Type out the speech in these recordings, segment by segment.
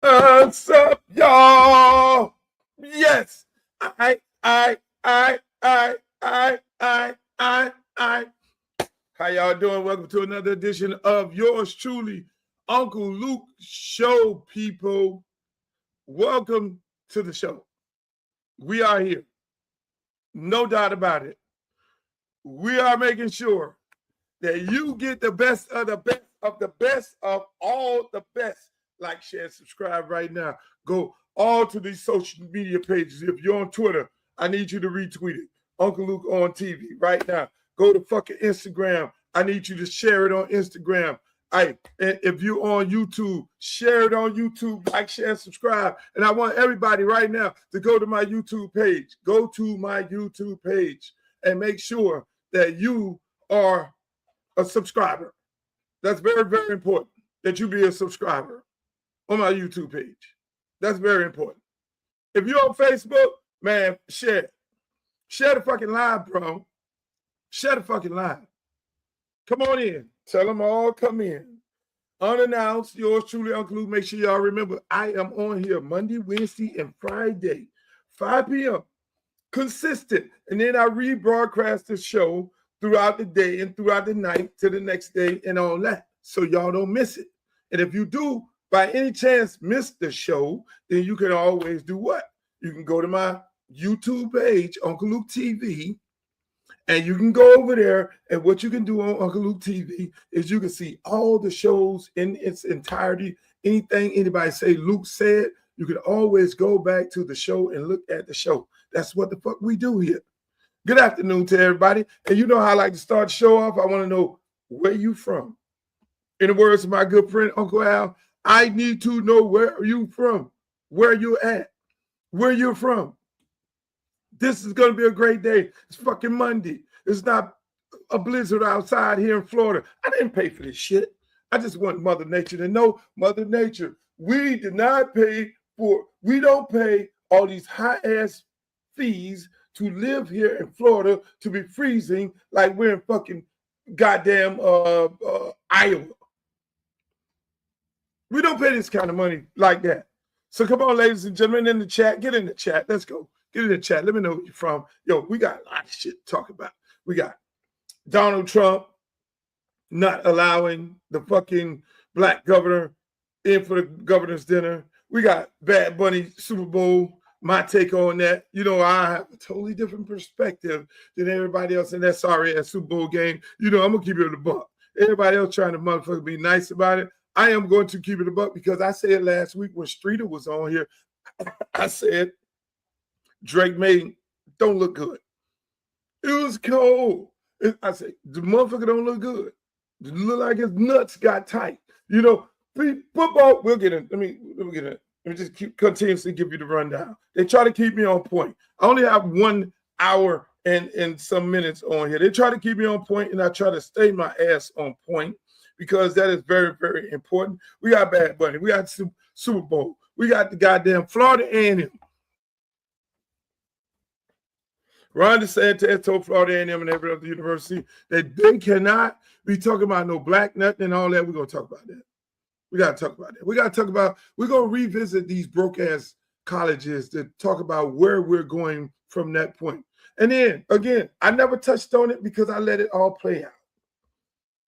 What's up, y'all? Yes. I. How y'all doing? Welcome to another edition of yours truly, Uncle Luke Show, people. Welcome to the show. We are here. No doubt about it. We are making sure that you get the best of the best of the best of all the best. Like, share, subscribe right now. Go all to these social media pages. If you're on Twitter, I need you to retweet it. Uncle Luke on TV right now. Go to fucking Instagram. I need you to share it on Instagram. And if you're on YouTube, share it on YouTube. Like, share, subscribe. And I want everybody right now to go to my YouTube page. Go to my YouTube page and make sure that you are a subscriber. That's very, very important that you be a subscriber on my YouTube page. That's very important. If you're on Facebook, man, share it. Share the fucking live, bro. Share the fucking live. Come on in. Tell them all come in. Unannounced, yours truly, Uncle Luke. Make sure y'all remember, I am on here Monday, Wednesday, and Friday, 5 p.m. Consistent. And then I rebroadcast the show throughout the day and throughout the night to the next day and all that. So y'all don't miss it. And if you do, by any chance, miss the show, then you can always do what? You can go to my YouTube page, Uncle Luke TV, and you can go over there. And what you can do on Uncle Luke TV is you can see all the shows in its entirety. Anything anybody say Luke said, you can always go back to the show and look at the show. That's what the fuck we do here. Good afternoon to everybody. And you know how I like to start the show off? I want to know where you from. In the words of my good friend, Uncle Al, I need to know where you from, where you at, where you're from. This is going to be a great day. It's fucking Monday. It's not a blizzard outside here in Florida. I didn't pay for this shit. I just want Mother Nature to know, Mother Nature, we did not pay for, we don't pay all these high-ass fees to live here in Florida to be freezing like we're in fucking goddamn Iowa. We don't pay this kind of money like that. So come on, ladies and gentlemen, in the chat, get in the chat. Let's go. Get in the chat. Let me know where you're from. Yo, we got a lot of shit to talk about. We got Donald Trump not allowing the fucking black governor in for the governor's dinner. We got Bad Bunny Super Bowl. My take on that, you know, I have a totally different perspective than everybody else in that sorry-ass Super Bowl game. You know, I'm going to keep it a buck. Everybody else trying to motherfucker be nice about it. I am going to keep it a buck because I said last week when Streeter was on here, I said Drake May don't look good. It was cold. I said, the motherfucker don't look good. It look like his nuts got tight. You know, football, we'll get in. Let me get in. Let me just continuously give you the rundown. They try to keep me on point. I only have 1 hour and some minutes on here. They try to keep me on point, and I try to stay my ass on point because that is very, very important. We got Bad Bunny. We got Super Bowl. We got the goddamn Florida A&M. Ron DeSantis told Florida A&M and every other university that they cannot be talking about no black nothing and all that. We're going to talk about that. We got to talk about that. We got to talk about, we're going to revisit these broke-ass colleges to talk about where we're going from that point. And then, again, I never touched on it because I let it all play out.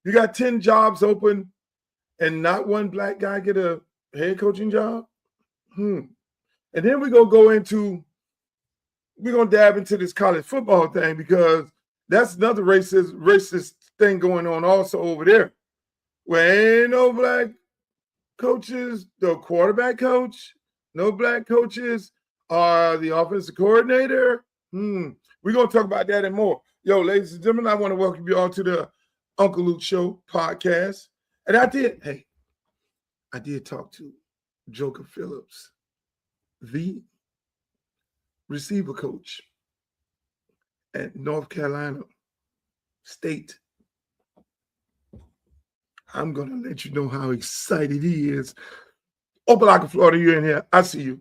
You got 10 jobs open and not one black guy get a head coaching job? And then we're going to go into, we're going to dab into this college football thing because that's another racist thing going on also over there. Where ain't no black coaches, the quarterback coach, no black coaches, are the offensive coordinator. We're going to talk about that and more. Yo, ladies and gentlemen, I want to welcome you all to the Uncle Luke Show podcast. And I did talk to Joker Phillips, the receiver coach at North Carolina State. I'm going to let you know how excited he is. Opelika, Florida, you in here. I see you.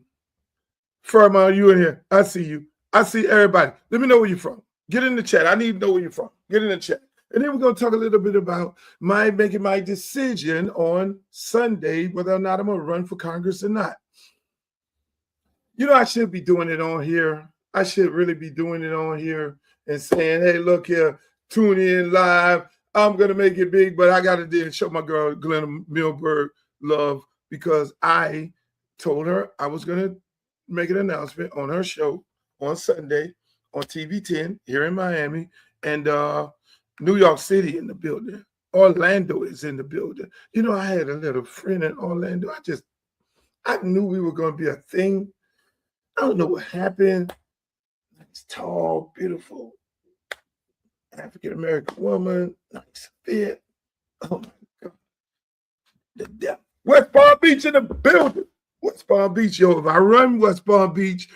Fairmont, you in here. I see you. I see everybody. Let me know where you're from. Get in the chat. I need to know where you're from. Get in the chat. And then we're going to talk a little bit about making my decision on Sunday, whether or not I'm going to run for Congress or not. You know, I should be doing it on here. I should really be doing it on here and saying, hey, look here, tune in live. I'm going to make it big, but I got to show my girl, Glenna Milberg, love, because I told her I was going to make an announcement on her show on Sunday on TV 10 here in Miami, and New York City in the building. Orlando is in the building. You know, I had a little friend in Orlando. I knew we were going to be a thing. I don't know what happened. Nice, tall, beautiful African-American woman, nice fit. Oh my God. The depth. West Palm Beach in the building. West Palm Beach, yo, if I run West Palm Beach,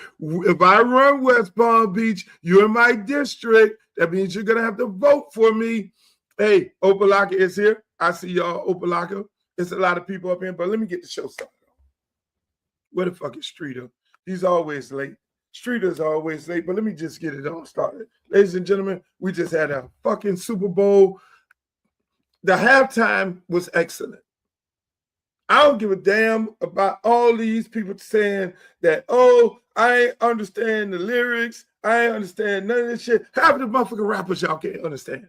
you're in my district, that means you're going to have to vote for me. Hey, Opalaka is here. I see y'all, Opalaka. There's a lot of people up here, but let me get the show started. Where the fuck is Streeter? He's always late. Streeter's always late, but let me just get it on started. Ladies and gentlemen, we just had a fucking Super Bowl. The halftime was excellent. I don't give a damn about all these people saying that, oh, I ain't understand the lyrics. I ain't understand none of this shit. Half of the motherfucking rappers y'all can't understand.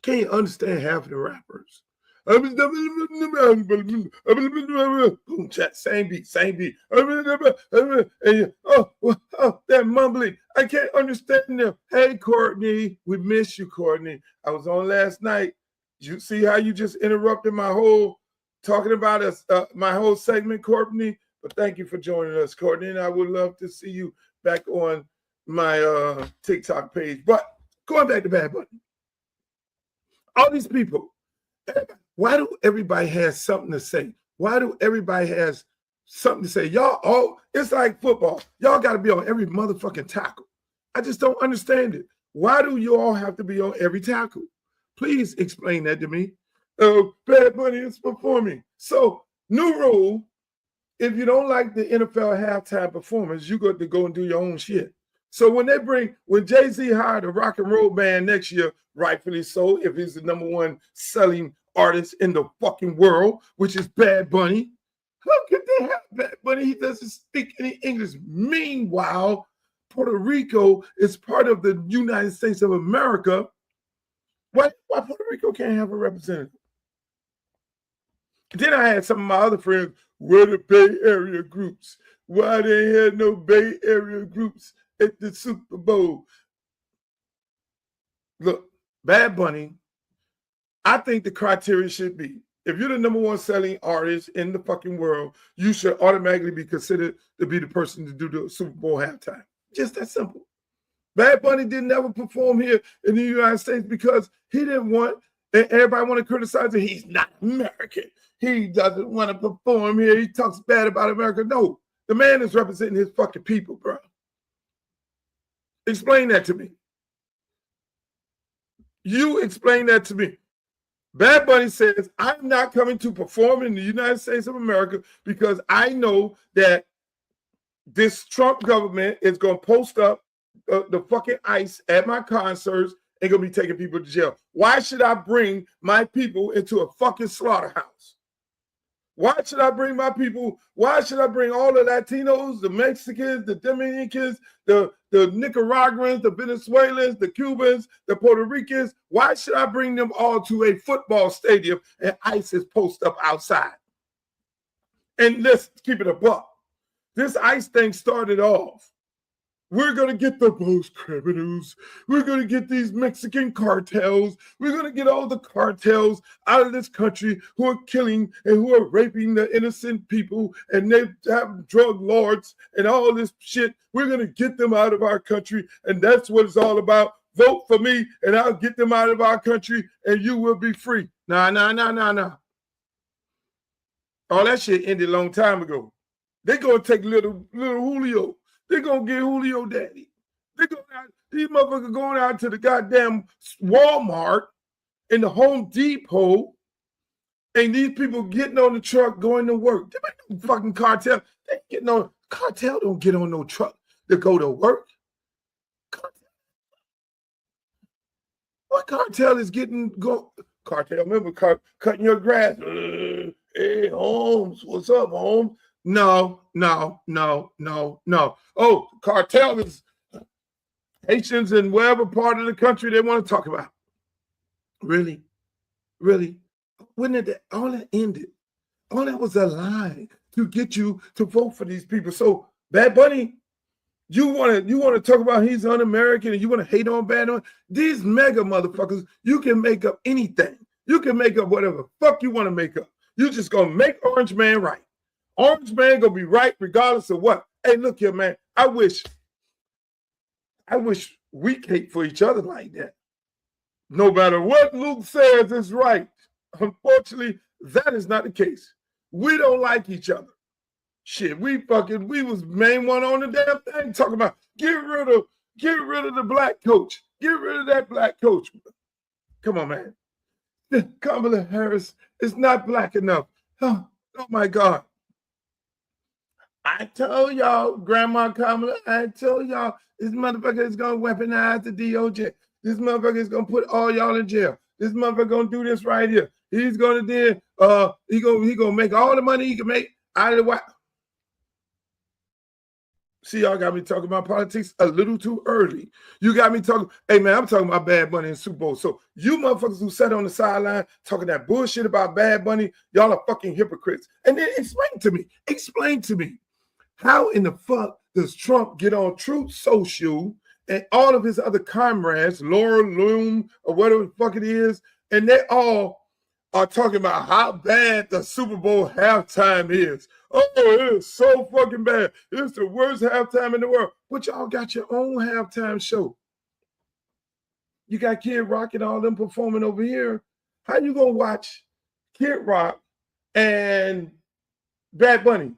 Can't understand half of the rappers. Boom, chat, same beat. And that mumbling. I can't understand them. Hey, Courtney, we miss you, Courtney. I was on last night. You see how you just interrupted my whole talking about us, my whole segment, Courtney? But thank you for joining us, Courtney. And I would love to see you back on my TikTok page. But going back to Bad Bunny. All these people, why do everybody has something to say? Why do everybody has something to say? Y'all all, it's like football. Y'all got to be on every motherfucking tackle. I just don't understand it. Why do you all have to be on every tackle? Please explain that to me. Oh, Bad Bunny is performing. So, new rule, if you don't like the NFL halftime performance, you got to go and do your own shit. So when Jay-Z hired a rock and roll band next year, rightfully so, if he's the #1 selling artist in the fucking world, which is Bad Bunny, how could they have Bad Bunny? He doesn't speak any English. Meanwhile, Puerto Rico is part of the United States of America. Why Puerto Rico can't have a representative? Then I had some of my other friends, where the Bay Area groups? Why they had no Bay Area groups at the Super Bowl? Look, Bad Bunny, I think the criteria should be, if you're the #1 selling artist in the fucking world, you should automatically be considered to be the person to do the Super Bowl halftime. Just that simple. Bad Bunny didn't ever perform here in the United States because he didn't want, and everybody want to criticize him. He's not American. He doesn't want to perform here. He talks bad about America. No, the man is representing his fucking people, bro. Explain that to me. You explain that to me. Bad Bunny says, I'm not coming to perform in the United States of America because I know that this Trump government is going to post up the fucking ICE at my concerts and going to be taking people to jail. Why should I bring my people into a fucking slaughterhouse? Why should I bring my people? Why should I bring all the Latinos, the Mexicans, the Dominicans, the Nicaraguans, the Venezuelans, the Cubans, the Puerto Ricans? Why should I bring them all to a football stadium and ICE is posted up outside? And let's keep it a buck. This ICE thing started off. We're going to get the most criminals. We're going to get these Mexican cartels. We're going to get all the cartels out of this country who are killing and who are raping the innocent people, and they have drug lords and all this shit. We're going to get them out of our country, and that's what it's all about. Vote for me, and I'll get them out of our country, and you will be free. Nah. All that shit ended a long time ago. They're going to take little Julio. They're going to get Julio daddy. These motherfuckers going out to the goddamn Walmart and the Home Depot, and these people getting on the truck going to work. They ain't no fucking cartel. They getting on, cartel don't get on no truck to go to work. What cartel is cartel, remember, cutting your grass. Hey, Holmes, what's up, Holmes? No. Oh, cartel is Haitians in whatever part of the country they want to talk about. Really? When did that all that ended? All that was a lie to get you to vote for these people. So Bad Bunny, you want to talk about he's un-American and you want to hate on Bad Bunny? These mega motherfuckers, you can make up anything. You can make up whatever fuck you want to make up. You just gonna make Orange Man right. Orange Man gonna be right regardless of what. Hey, look here, man. I wish we cape for each other like that. No matter what Luke says is right. Unfortunately, that is not the case. We don't like each other. Shit, we was main one on the damn thing talking about get rid of the black coach. Get rid of that black coach. Come on, man. Kamala Harris is not black enough. Oh my God. I told y'all, Grandma Kamala, I told y'all this motherfucker is gonna weaponize the DOJ. This motherfucker is gonna put all y'all in jail. This motherfucker gonna do this right here. He's gonna do he gonna make all the money he can make out of the white. See, y'all got me talking about politics a little too early. You got me talking, hey man, I'm talking about Bad Bunny and Super Bowl. So you motherfuckers who sat on the sideline talking that bullshit about Bad Bunny, y'all are fucking hypocrites. And then explain to me, how in the fuck does Trump get on Truth Social and all of his other comrades, Laura Loom or whatever the fuck it is, and they all are talking about how bad the Super Bowl halftime is. Oh, it is so fucking bad. It's the worst halftime in the world. But y'all got your own halftime show. You got Kid Rock and all them performing over here. How you gonna watch Kid Rock and Bad Bunny?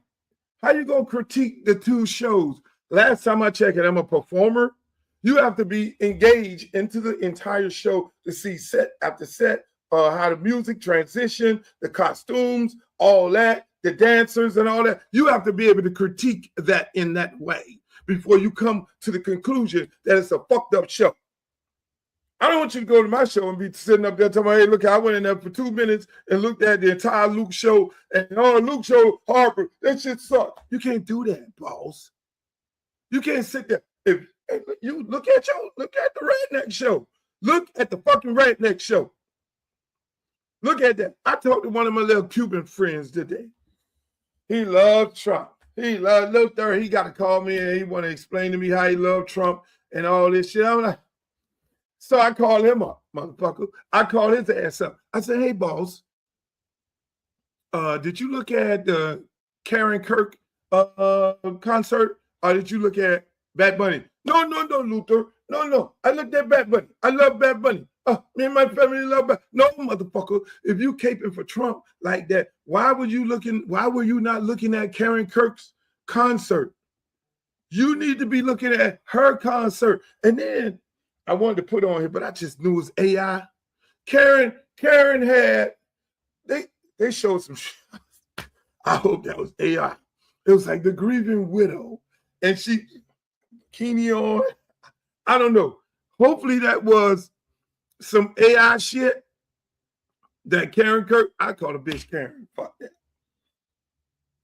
How you gonna critique the two shows? Last time I checked it, I'm a performer. You have to be engaged into the entire show to see set after set, how the music transition, the costumes, all that, the dancers and all that. You have to be able to critique that in that way before you come to the conclusion that it's a fucked up show. I don't want you to go to my show and be sitting up there talking about, hey, look, I went in there for 2 minutes and looked at the entire Luke show and Luke show, Harper, that shit sucked. You can't do that, boss. You can't sit there. If you look at the Redneck show. Look at the fucking Redneck show. Look at that. I talked to one of my little Cuban friends today. He loved Trump. He loved Luther. He got to call me and he want to explain to me how he loved Trump and all this shit. I'm like, so I called him up, motherfucker. I called his ass up. I said, hey, boss, did you look at the Karen Kirk concert or did you look at Bad Bunny? No, Luther. No. I looked at Bad Bunny. I love Bad Bunny. Me and my family love Bad. No, motherfucker. If you caping for Trump like that, why were you not looking at Karen Kirk's concert? You need to be looking at her concert. And then I wanted to put on here, but I just knew it was AI. Karen had, they showed some shit. I hope that was AI. It was like the grieving widow. And she, bikini on. I don't know. Hopefully that was some AI shit that Karen Kirk, I call a bitch Karen. Fuck that.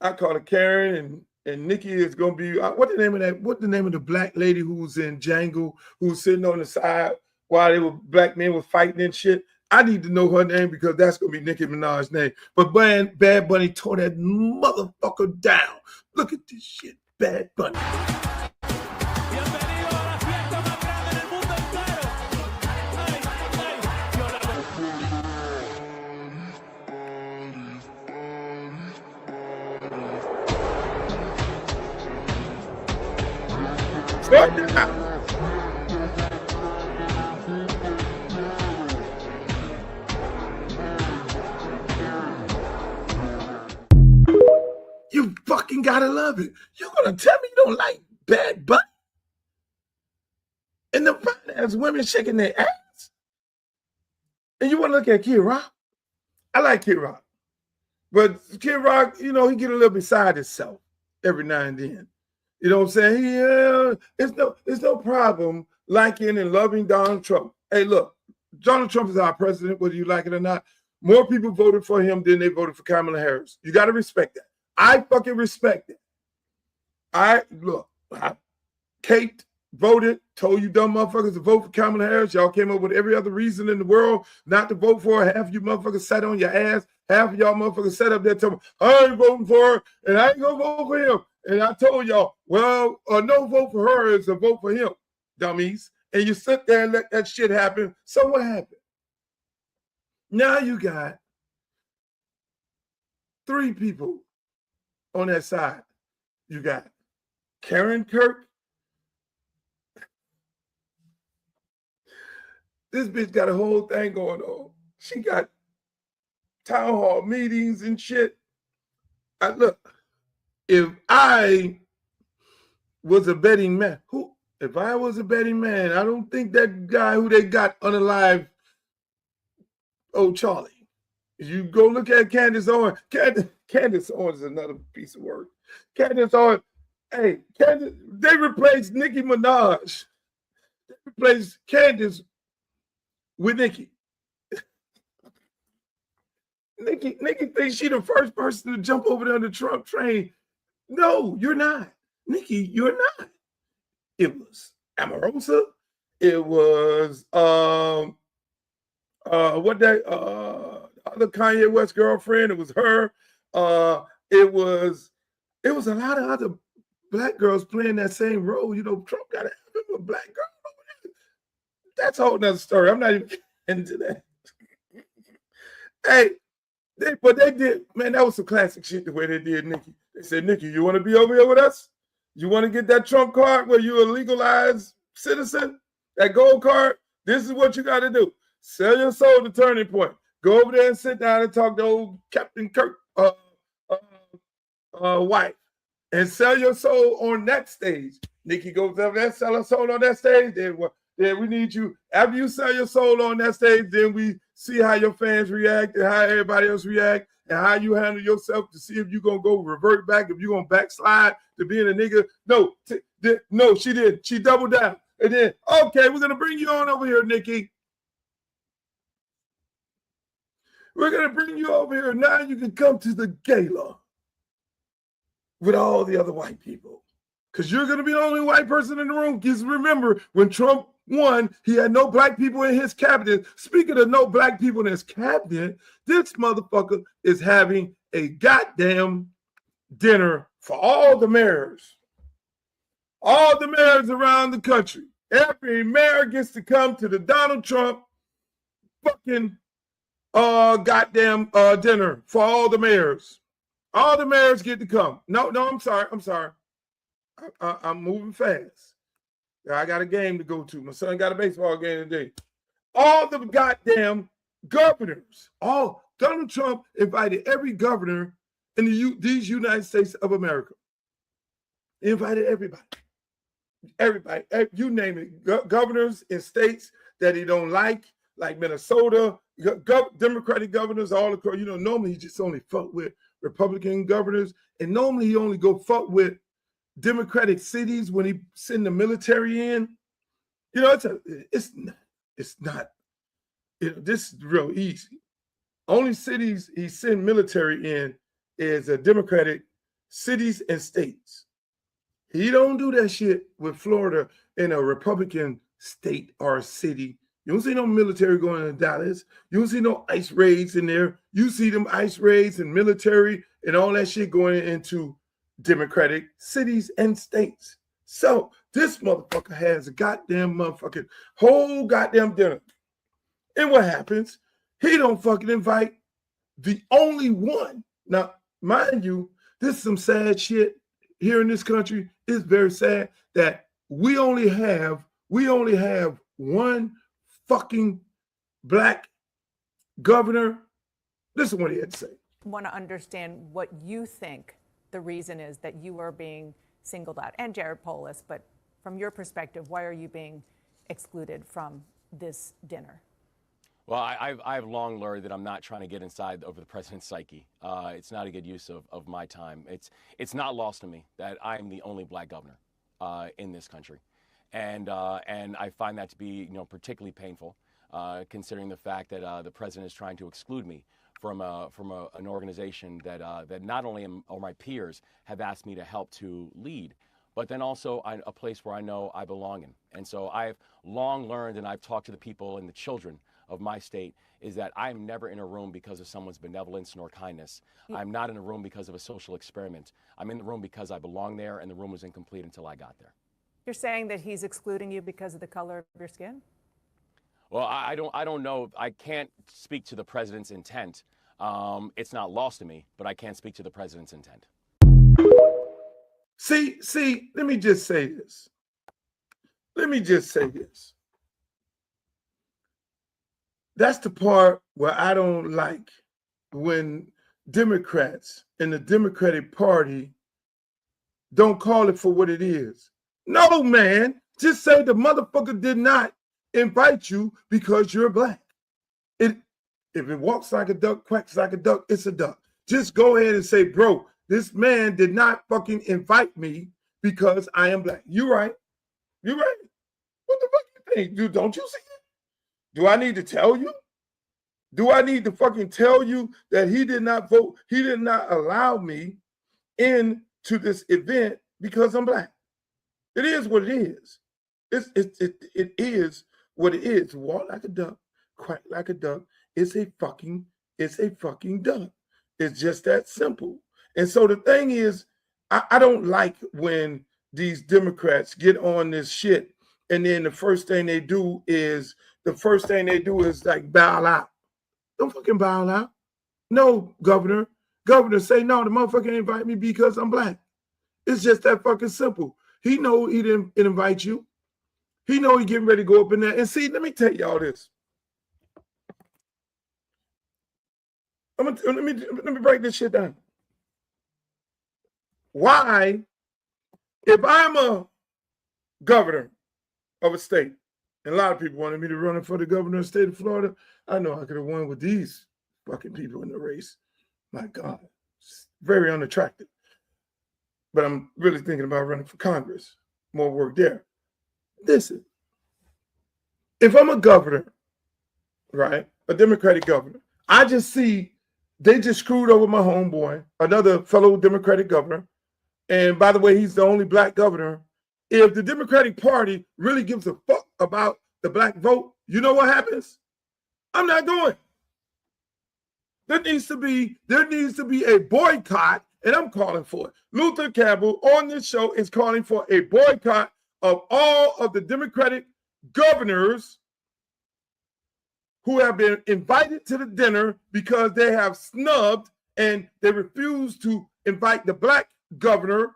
I call her Karen and Nikki is gonna be what's the name of the black lady who's in Django, who's sitting on the side while black men were fighting and shit. I need to know her name because that's gonna be Nicki Minaj's name. But Bad Bunny tore that motherfucker down. Look at this shit, Bad Bunny. You fucking gotta love it. You're gonna tell me you don't like Bad Bunny? And the finance women shaking their ass? And you wanna look at Kid Rock? I like Kid Rock. But Kid Rock, he get a little beside himself every now and then. You know what I'm saying? It's no problem liking and loving Donald Trump. Hey, look, Donald Trump is our president, whether you like it or not. More people voted for him than they voted for Kamala Harris. You got to respect that. I fucking respect it. I caped, voted, told you dumb motherfuckers to vote for Kamala Harris. Y'all came up with every other reason in the world not to vote for her. Half of you motherfuckers sat on your ass. Half of y'all motherfuckers sat up there telling me, I ain't voting for her, and I ain't gonna vote for him. And I told y'all, well, a no vote for her is a vote for him, dummies. And you sit there and let that shit happen. So what happened? Now you got 3 people on that side. You got Karen Kirk. This bitch got a whole thing going on. She got town hall meetings and shit. Look, if I was a betting man, if I was a betting man, I don't think that guy who they got unalive, Charlie. You go look at Candace Owens. Candace Owens is another piece of work. Candace Owens, they replaced Nicki Minaj. They replaced Candace with Nicki. Nicki thinks she the first person to jump over there on the Trump train. No, you're not. Nicki, you're not. It was Omarosa. It was other Kanye West girlfriend. It was her. It was a lot of other black girls playing that same role. You know, Trump got to have him a black girl over there. That's a whole nother story. I'm not even getting into that. But they did, man, that was some classic shit the way they did Nicki. They said, Nicki, you want to be over here with us? You want to get that Trump card where you're a legalized citizen? That gold card? This is what you got to do. Sell your soul to Turning Point. Go over there and sit down and talk to old Captain Kirk wife. And sell your soul on that stage. Nicki goes over there, sell her soul on that stage. Then we need you. After you sell your soul on that stage, then we see how your fans react and how everybody else react and how you handle yourself to see if you're going to go revert back, if you're going to backslide to being a nigga. No, she did. She doubled down. And then, okay, we're going to bring you on over here, Nicki. We're going to bring you over here. Now you can come to the gala with all the other white people. Because you're going to be the only white person in the room. Because remember, when Trump won, he had no black people in his cabinet. Speaking of no black people in his cabinet, this motherfucker is having a goddamn dinner for all the mayors. All the mayors around the country. Every mayor gets to come to the Donald Trump fucking goddamn dinner for all the mayors. All the mayors get to come. No, I'm sorry. I'm moving fast. I got a game to go to. My son got a baseball game today. All the goddamn governors, Donald Trump invited every governor in these United States of America. He invited everybody. Everybody, you name it. Governors in states that he don't like Minnesota, Democratic governors, all across. You know, normally he just only fuck with Republican governors, and normally he only go fuck with Democratic cities when he send the military in. You know, it's not. This is real easy. Only cities he send military in is Democratic cities and states. He don't do that shit with Florida in a Republican state or city. You don't see no military going to Dallas. You don't see no ICE raids in there. You see them ICE raids and military and all that shit going into Democratic cities and states. So this motherfucker has a goddamn motherfucking whole goddamn dinner. And what happens? He don't fucking invite the only one. Now, mind you, this is some sad shit here in this country. It's very sad that we only have one fucking black governor. Listen to what he had to say. I want to understand what you think the reason is that you are being singled out, and Jared Polis, but from your perspective, why are you being excluded from this dinner? Well, I've long learned that I'm not trying to get inside over the president's psyche. It's not a good use of my time. It's not lost to me that I'm the only black governor in this country, and I find that to be particularly painful, considering the fact that the president is trying to exclude me from an organization that that not only are my peers have asked me to help to lead, but then also a place where I know I belong in. And so I've long learned, and I've talked to the people and the children of my state, is that I'm never in a room because of someone's benevolence nor kindness. I'm not in a room because of a social experiment. I'm in the room because I belong there, and the room was incomplete until I got there. You're saying that he's excluding you because of the color of your skin? Well, I don't know. I can't speak to the president's intent. It's not lost to me, but I can't speak to the president's intent. See, let me just say this. That's the part where I don't like, when Democrats and the Democratic Party don't call it for what it is. No, man, just say the motherfucker did not invite you because you're black. If it walks like a duck, quacks like a duck, it's a duck. Just go ahead and say, bro, this man did not fucking invite me because I am black. You're right. What the fuck you think? Dude, don't you see it? Do I need to tell you? Do I need to fucking tell you that he did not vote? He did not allow me into this event because I'm black. It is what it is. It is what it is. Walk like a duck, quack like a duck. It's a fucking duck. It's just that simple. And so the thing is, I don't like when these Democrats get on this shit, and then the first thing they do is like bow out. Don't fucking bow out. No, governor. Governor, say no, the motherfucker didn't invite me because I'm black. It's just that fucking simple. He know he didn't invite you. He know he getting ready to go up in there. And see, let me tell y'all this. Let me break this shit down. Why, if I'm a governor of a state, and a lot of people wanted me to run for the governor of the state of Florida, I know I could have won with these fucking people in the race. My God, it's very unattractive. But I'm really thinking about running for Congress. More work there. Listen, if I'm a governor, right, a Democratic governor, I just see they just screwed over my homeboy, another fellow Democratic governor. And by the way, he's the only black governor. If the Democratic Party really gives a fuck about the black vote, you know what happens? I'm not going. There needs to be a boycott, and I'm calling for it. Luther Campbell on this show is calling for a boycott of all of the Democratic governors who have been invited to the dinner because they have snubbed and they refuse to invite the black governor.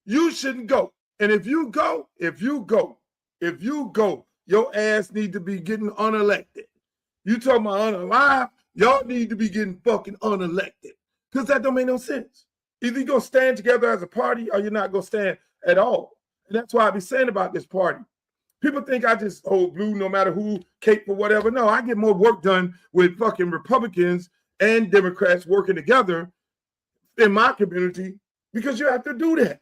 You shouldn't go. And if you go, your ass need to be getting unelected. You talking about unalive, y'all need to be getting fucking unelected. Because that don't make no sense. Either you're going to stand together as a party or you're not going to stand at all. And that's why I be saying about this party. People think I just hold blue no matter who, cape or whatever. No, I get more work done with fucking Republicans and Democrats working together in my community because you have to do that.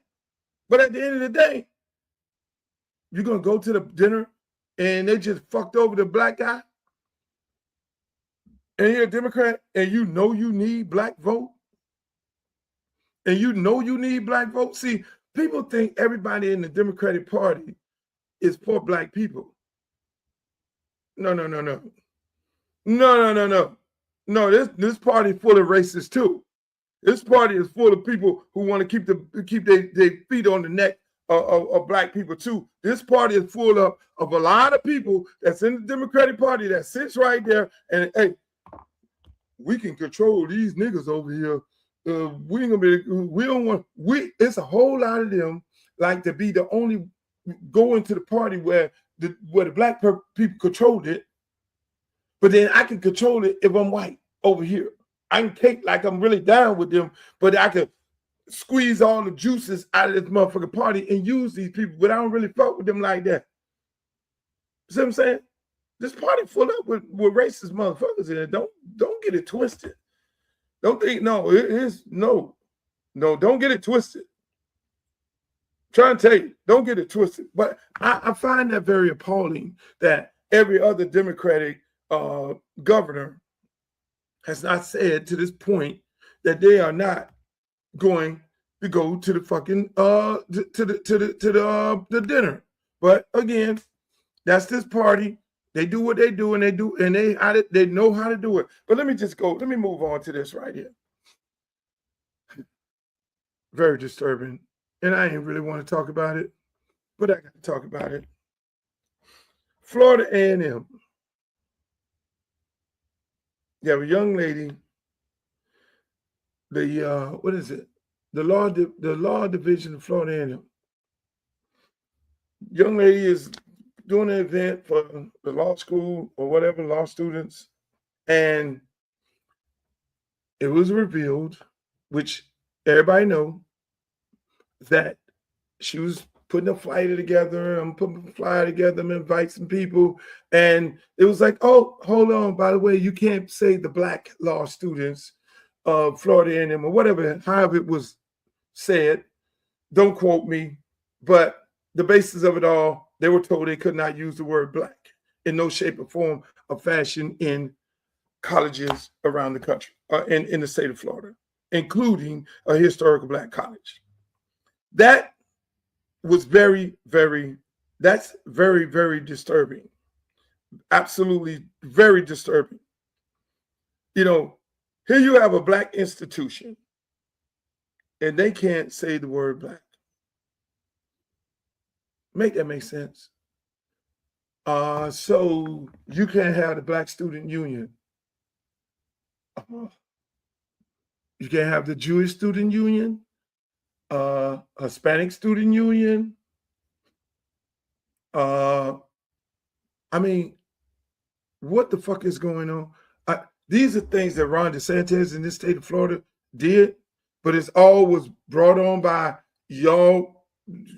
But at the end of the day, you're going to go to the dinner and they just fucked over the black guy? And you're a Democrat and you know you need black vote? And you know you need black vote? See, people think everybody in the Democratic Party is for black people. No. No, this party is full of racists too. This party is full of people who want to keep their feet on the neck of black people too. This party is full of a lot of people that's in the Democratic Party that sits right there and, hey, we can control these niggas over here. It's a whole lot of them like to be the only go into the party where the black people controlled it, but then I can control it if I'm white over here. I can take like I'm really down with them, but I can squeeze all the juices out of this motherfucking party and use these people, but I don't really fuck with them like that. See what I'm saying? This party full up with racist motherfuckers in it. Don't get it twisted. Don't think, no, it is, no, don't get it twisted. Trying to tell you, don't get it twisted. But I find that very appalling that every other Democratic governor has not said to this point that they are not going to go to the fucking the dinner. But again, that's this party. They do what they do, and they know how to do it. But let me move on to this right here. Very disturbing. And I ain't really want to talk about it, but I got to talk about it. Florida A&M. You have a young lady, what is it? The law division of Florida A&M. Young lady is doing an event for the law school or whatever, law students, and it was revealed, which everybody know, that she was putting a flyer together. I'm putting a flyer together. I'm invite some people, and it was like, oh, hold on. By the way, you can't say the black law students of Florida A&M or whatever, however it was said. Don't quote me, but the basis of it all, they were told they could not use the word black in no shape or form or fashion in colleges around the country, in the state of Florida, including a historical black college. That was very, very disturbing. Absolutely very disturbing. You know, here you have a black institution and they can't say the word black. Make that make sense? So you can't have the Black Student Union. You can't have the Jewish Student Union, Hispanic Student Union. I mean, what the fuck is going on? These are things that Ron DeSantis in this state of Florida did, but it's all was brought on by y'all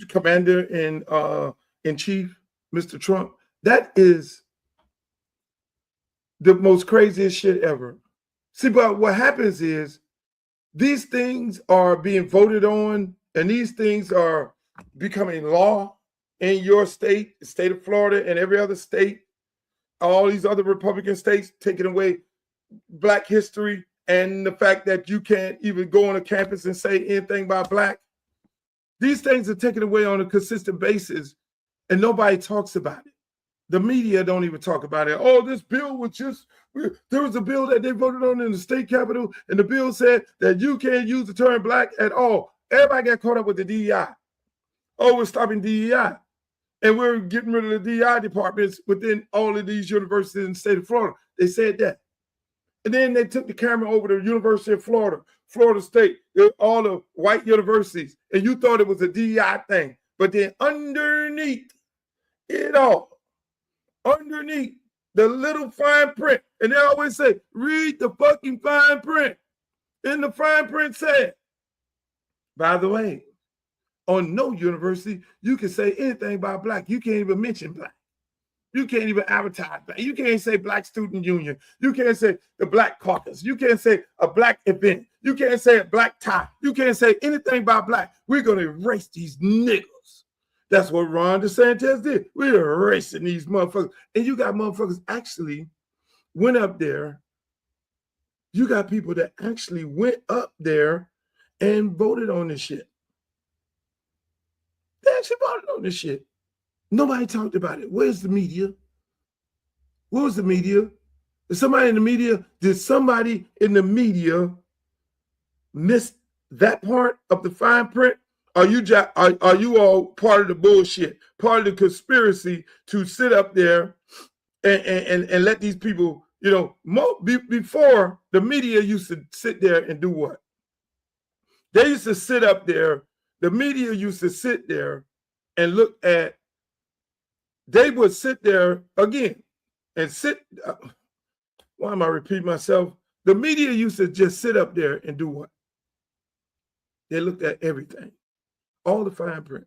commander in chief, Mr. Trump. That is the most craziest shit ever. See, but what happens is these things are being voted on, and these things are becoming law in your state, the state of Florida, and every other state, all these other Republican states taking away Black history and the fact that you can't even go on a campus and say anything about Black. These things are taken away on a consistent basis, and nobody talks about it. The media don't even talk about it. Oh, this bill was there was a bill that they voted on in the state capitol, and the bill said that you can't use the term Black at all. Everybody got caught up with the DEI. Oh, we're stopping DEI. And we're getting rid of the DEI departments within all of these universities in the state of Florida. They said that. And then they took the camera over to the University of Florida, Florida State, all the white universities, and you thought it was a DEI thing. But then underneath it all, underneath the little fine print, and they always say, read the fucking fine print. And the fine print said, by the way, on no university, you can say anything about Black. You can't even mention Black. You can't even advertise Black. You can't say Black Student Union. You can't say the Black Caucus. You can't say a Black event. You can't say a Black tie. You can't say anything about Black. We're going to erase these niggas. That's what Ron DeSantis did. We're erasing these motherfuckers. And you got motherfuckers actually went up there. You got people that actually went up there and voted on this shit. They actually voted on this shit. Nobody talked about it. Where's the media? Where was the media? Did somebody in the media miss that part of the fine print? Are you all part of the bullshit, part of the conspiracy to sit up there and let these people, before the media used to sit there and do what? They used to sit up there. The media used to sit there and look at, they would sit there again and why am I repeating myself? The media used to just sit up there and do what? They looked at everything, all the fine print.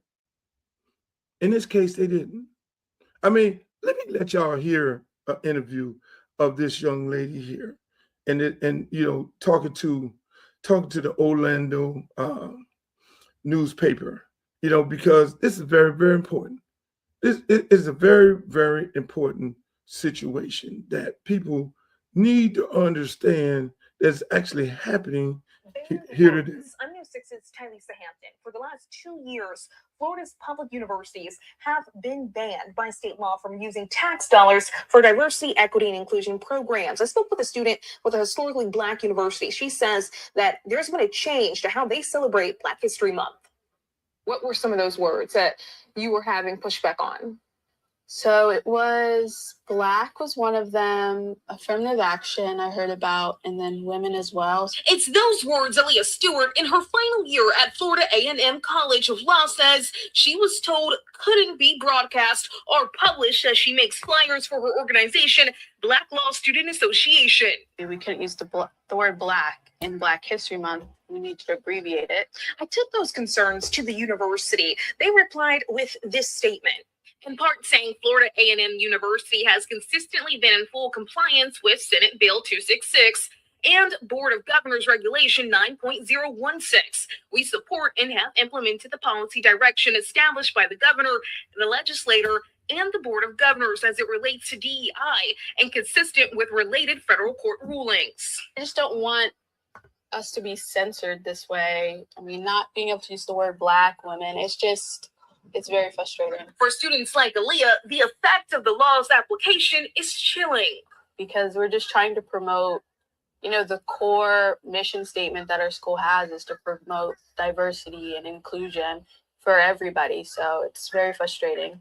In this case, they didn't. I mean, let me let y'all hear an interview of this young lady here, and talking to the Orlando newspaper, because this is very, very important. This is a very, very important situation that people need to understand that's actually happening here today. I'm News 6's Tylisa Hampton. For the last 2 years, Florida's public universities have been banned by state law from using tax dollars for diversity, equity, and inclusion programs. I spoke with a student with a historically Black university. She says that there's been a change to how they celebrate Black History Month. What were some of those words that you were having pushback on? So it was Black was one of them, affirmative action I heard about, and then women as well. It's those words Aaliyah Stewart, in her final year at Florida A&M College of Law, says she was told couldn't be broadcast or published as she makes flyers for her organization, Black Law Student Association. We couldn't use the word Black in Black History Month. We need to abbreviate it. I took those concerns to the university. They replied with this statement. In part saying Florida A&M University has consistently been in full compliance with Senate Bill 266 and Board of Governors Regulation 9.016. We support and have implemented the policy direction established by the governor, the legislator, and the Board of Governors as it relates to DEI and consistent with related federal court rulings. I just don't want us to be censored this way. I mean, not being able to use the word Black, women, it's very frustrating. For students like Aaliyah, the effect of the law's application is chilling. Because we're just trying to promote, the core mission statement that our school has is to promote diversity and inclusion for everybody. So it's very frustrating.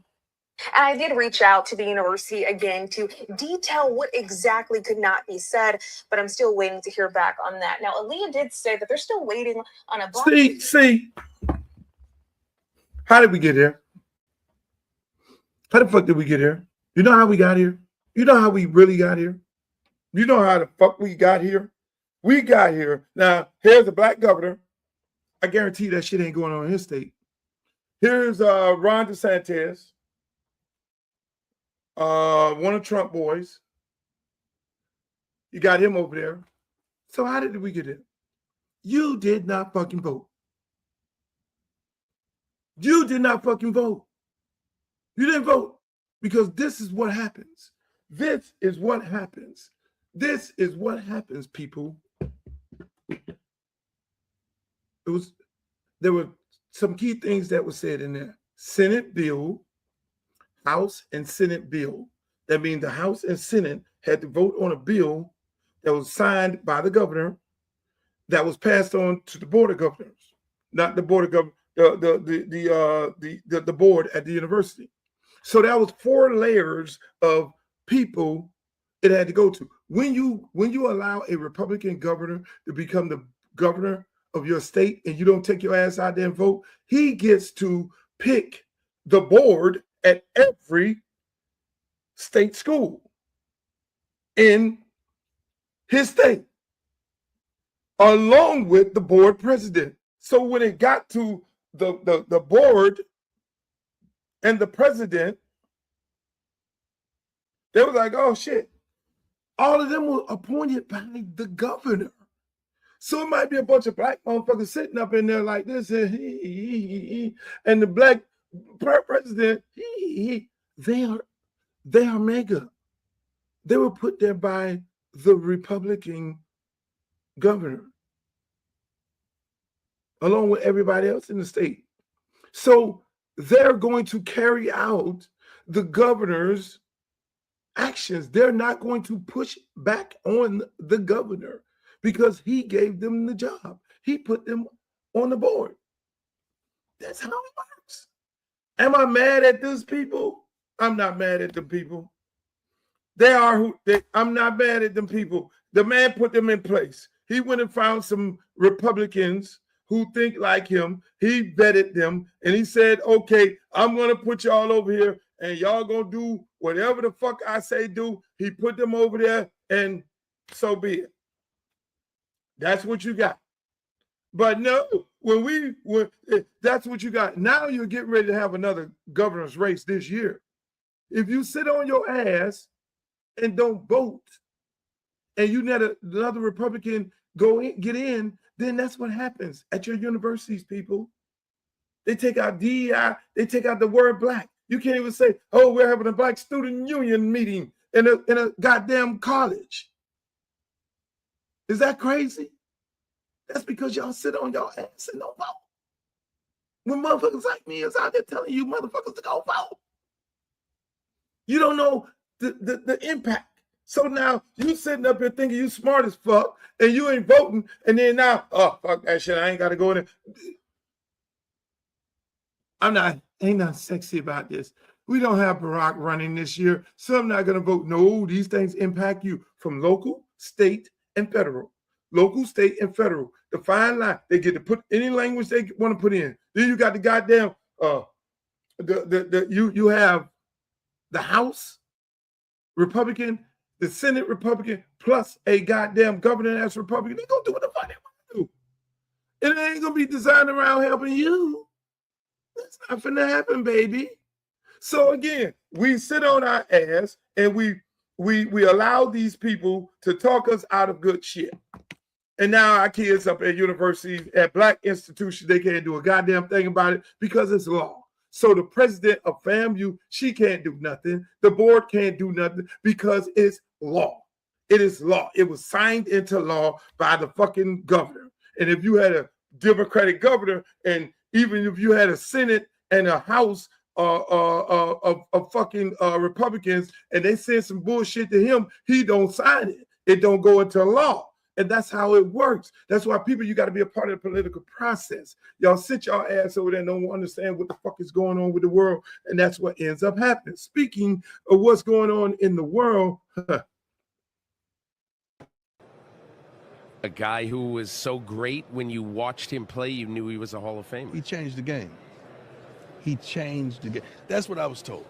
And I did reach out to the university again to detail what exactly could not be said, but I'm still waiting to hear back on that. Now, Aaliyah did say that they're still waiting on a... See. How did we get here? How the fuck did we get here? You know how we got here? You know how we really got here? You know how the fuck we got here? We got here. Now, here's a Black governor. I guarantee that shit ain't going on in his state. Here's Ron DeSantis, one of Trump boys. You got him over there. So how did we get here? You did not fucking vote. You did not fucking vote. You didn't vote because this is what happens. This is what happens. This is what happens, people. There were some key things that were said in there. Senate bill, House and Senate bill. That means the House and Senate had to vote on a bill that was signed by the governor that was passed on to the Board of Governors, not the Board of Governors. The board at the university. So that was 4 layers of people it had to go to. When you allow a Republican governor to become the governor of your state and you don't take your ass out there and vote, he gets to pick the board at every state school in his state, along with the board president. So when it got to the board and the president, they was like, oh shit. All of them were appointed by the governor. So it might be a bunch of Black motherfuckers sitting up in there like this, and the Black president, they are mega. They were put there by the Republican governor, along with everybody else in the state. So they're going to carry out the governor's actions. They're not going to push back on the governor because he gave them the job. He put them on the board. That's how it works. Am I mad at those people? I'm not mad at them people. I'm not mad at them people. The man put them in place. He went and found some Republicans who think like him. He vetted them and he said, okay, I'm going to put y'all over here and y'all going to do whatever the fuck I say do. He put them over there and so be it. That's what you got. But no, that's what you got. Now you're getting ready to have another governor's race this year. If you sit on your ass and don't vote and you let another Republican get in, then that's what happens at your universities, people. They take out DEI, they take out the word Black. You can't even say, oh, we're having a Black student union meeting in a goddamn college. Is that crazy? That's because y'all sit on your ass and don't vote. When motherfuckers like me is out there telling you motherfuckers to go vote. You don't know the impact. So now you sitting up here thinking you smart as fuck and you ain't voting, and then now, oh, fuck that shit, I ain't got to go in there. Ain't nothing sexy about this. We don't have Barack running this year, so I'm not going to vote. No, these things impact you from local, state, and federal. Local, state, and federal. The fine line. They get to put any language they want to put in. Then you got the goddamn you have the House Republican, the Senate Republican, plus a goddamn governor as Republican. They're gonna do what the fuck they want to do. And it ain't gonna be designed around helping you. That's not finna happen, baby. So again, we sit on our ass and we allow these people to talk us out of good shit. And now our kids up at universities, at black institutions, they can't do a goddamn thing about it because it's law. So the president of FAMU, she can't do nothing. The board can't do nothing because it's law. It is law. It was signed into law by the fucking governor. And if you had a Democratic governor, and even if you had a Senate and a House of fucking Republicans, and they send some bullshit to him, he don't sign it. It don't go into law. And that's how it works. That's why people, you got to be a part of the political process. Y'all sit your ass over there and don't understand what the fuck is going on with the world. And that's what ends up happening. Speaking of what's going on in the world. A guy who was so great when you watched him play, you knew he was a Hall of Famer. He changed the game. He changed the game. That's what I was told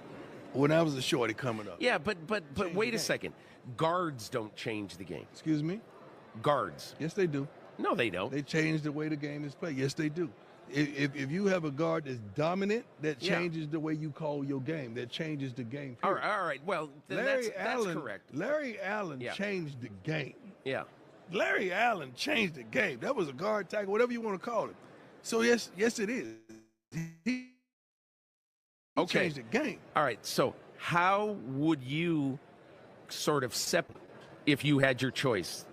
when I was a shorty coming up. Yeah, but wait a second. Guards don't change the game. Excuse me? Guards. Yes, they do. No, they don't. They change the way the game is played. Yes, they do. If you have a guard that's dominant, that changes the way you call your game. That changes the game. All right. Well, then that's correct. Larry Allen changed the game. Yeah. Larry Allen changed the game. That was a guard tackle, whatever you want to call it. So yes, it is. He changed the game. All right. So how would you sort of separate if you had your choice